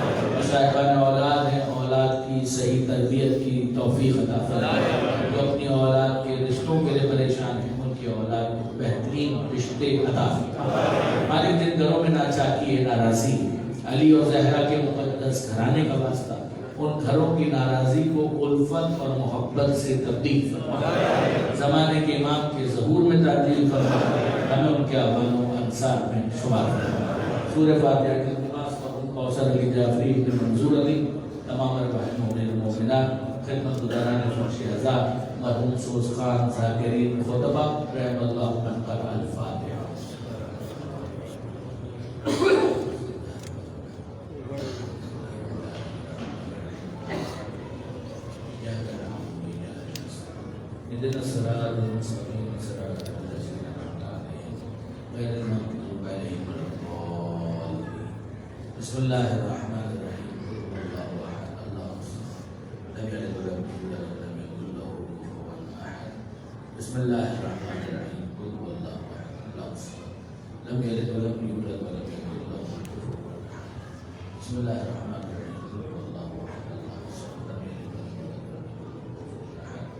صاحبان اولاد ہیں اولاد کی صحیح تربیت کی توفیق عطا فرما. جو اپنی اولاد کے رشتوں کے لیے پریشان ہیں ان کی اولاد کو بہترین رشتے عطا فرما. مالک جن گھروں میں ناچاکی ہے، ناراضی، علی اور زہرا کے مقدس گھرانے کا واسطہ، ان گھروں کی ناراضی کو الفت اور محبت سے تبدیل فرما. زمانے کے امام کے ظہور میں تبدیل فرما. ہمیں ان کے اعوان و انصار میں شمار فرما. سورہ فاتحہ کے نماز پر ان کوثر علی جعفری ابن منظور علی، تمام ارواح مومنین و مومنات، خدمت گزاران فرش عزا، مرحوم سوز خان، ذاکرین، خطبہ، رحم اللہ من قرأ الفاتحہ. اهدنا الصراط المستقيم صراط الذين أنعمت عليهم غير المغضوب عليهم ولا الضالين. بسم الله الرحمن الرحيم. قل هو الله أحد الله الصمد لم يلد ولم يولد ولم يكن له كفوا أحد. بسم الله الرحمن الرحيم. قل هو الله أحد الله الصمد لم يلد ولم يولد ولم يكن له كفوا أحد. بسم الله الرحمن الرحيم. قل هو الله أحد الله الصمد لم يلد ولم يولد ولم يكن له كفوا أحد.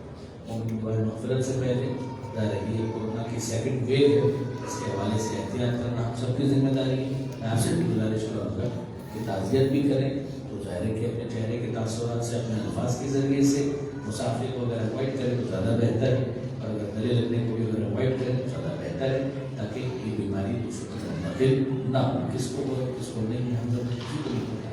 مغفرت سے پہلے رہی ہے کورونا کی سیکنڈ ویو ہے، اس کے حوالے سے احتیاط کرنا ہم سب کی ذمہ داری ہے. میں آپ سے بھی گزارش کروں گا کہ تعزیت بھی کریں تو ظاہر ہے کہ اپنے چہرے کے تاثرات سے، اپنے الفاظ کے ذریعے سے مسافر کو اگر اوائڈ کریں تو زیادہ بہتر ہے، اور اگر گلے لگنے کو بھی اگر اوائڈ کریں تو زیادہ بہتر ہے، تاکہ یہ بیماری دوسروں کو منتقل نہ ہو. کس کو ہو کس کو نہیں، ہم لوگ کسی کو نہیں ہوتا.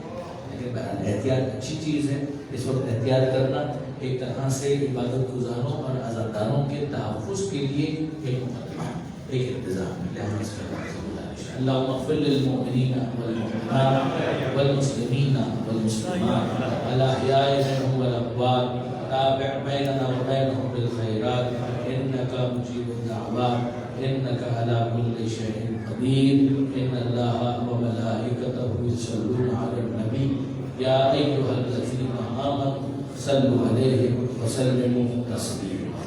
لیکن بہرحال احتیاط اچھی چیز ہے. اس وقت احتیاط کرنا ایک طرح سے عبادت گزاروں اور عزاداروں کے تحفظ کے لیے ایک مقدمہ، ایک انتظام ہے. اللہم اغفر للمؤمنین والمؤمنات والمسلمین والمسلمات الاحیاء منهم والاموات تابع بیننا وبینهم بالخیرات انک مجیب الدعوات انک علی کل شیء قدیر. ان اللہ وملائکتہ یصلون علی النبی یا ایھا الذین آمنوا صلوا علیہ وسلموا تسلیما.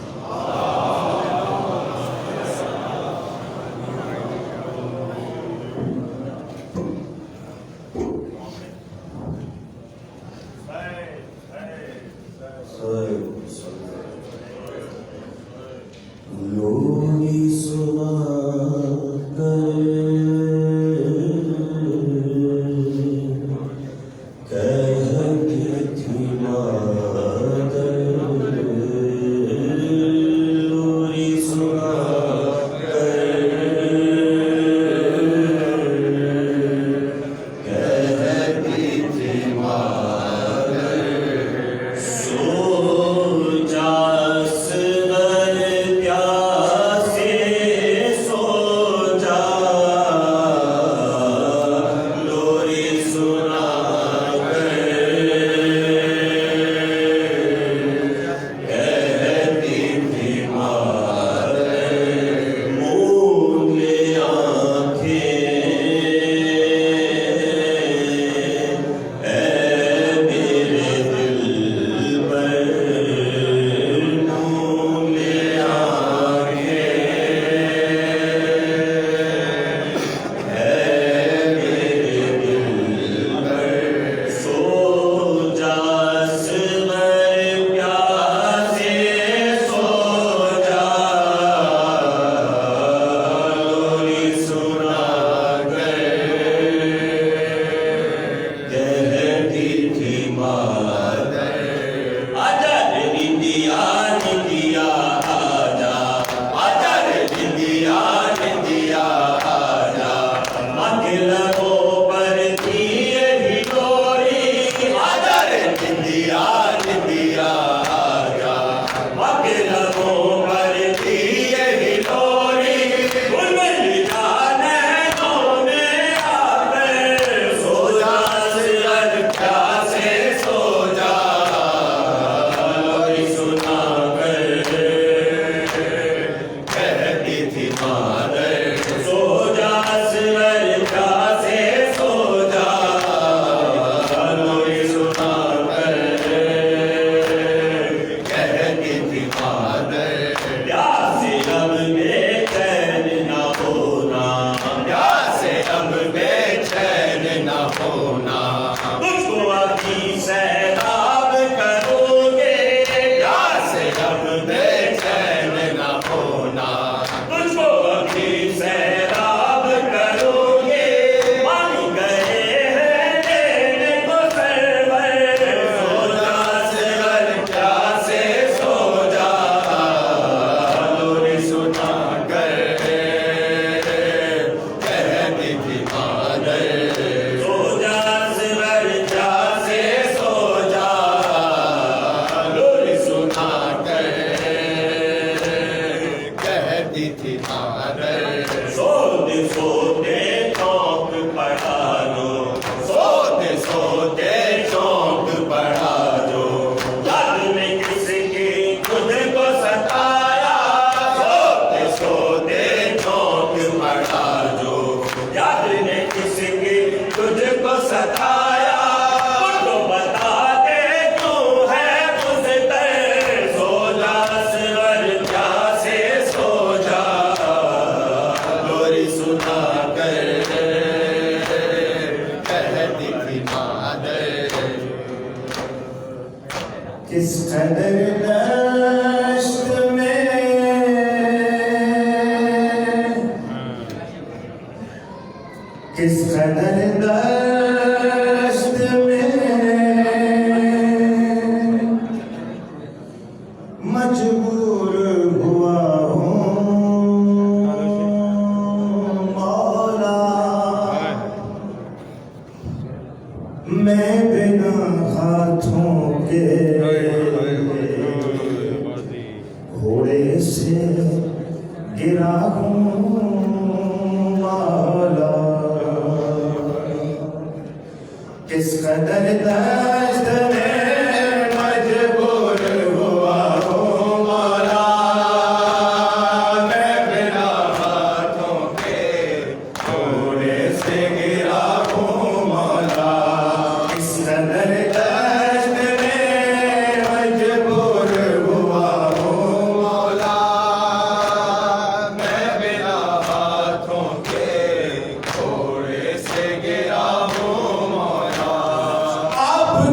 ہونا مجھ کو ابھی سیراب کرو گے پیار سے اب بے چین نہ ہونا مجھ کو ابھی سیراب کرو گے مان گئے ہیں دینے کو سرور سو جا سرور پیاسے سو جا لوری سنا کر کہتی تھی مادر سو جا سرور پیاسے سو جا لوری سنا کر کہتی تھی مادر سوتے سوتے چونک پڑھا دو سوتے سوتے چونک پڑھا دو یاد میں کس کی خود کو ستایا سوتے سوتے چونک پڑھا دو یاد میں کس کی خود کو ستایا ان کو بتا دے کیوں ہے مزدر سو جا سرور پیاسے سو جا لوری سنا کر کہتی تھی مادر کس قدر دشت میں کس قدر دشت میں مجبور ہوا ہوں مولا میں بنا ہاتھوں کے گھوڑے سے گرا ہوں مولا کس قدر دشت میں مجبور ہوا ہوں مولا میں بنا ہاتھوں کے گھوڑے سے گرا ہوں مولا کس قدر دشت میں مجبور ہوا ہوں مولا میں بنا ہاتھوں کے گھوڑے سے گرا ہوں مولا آپ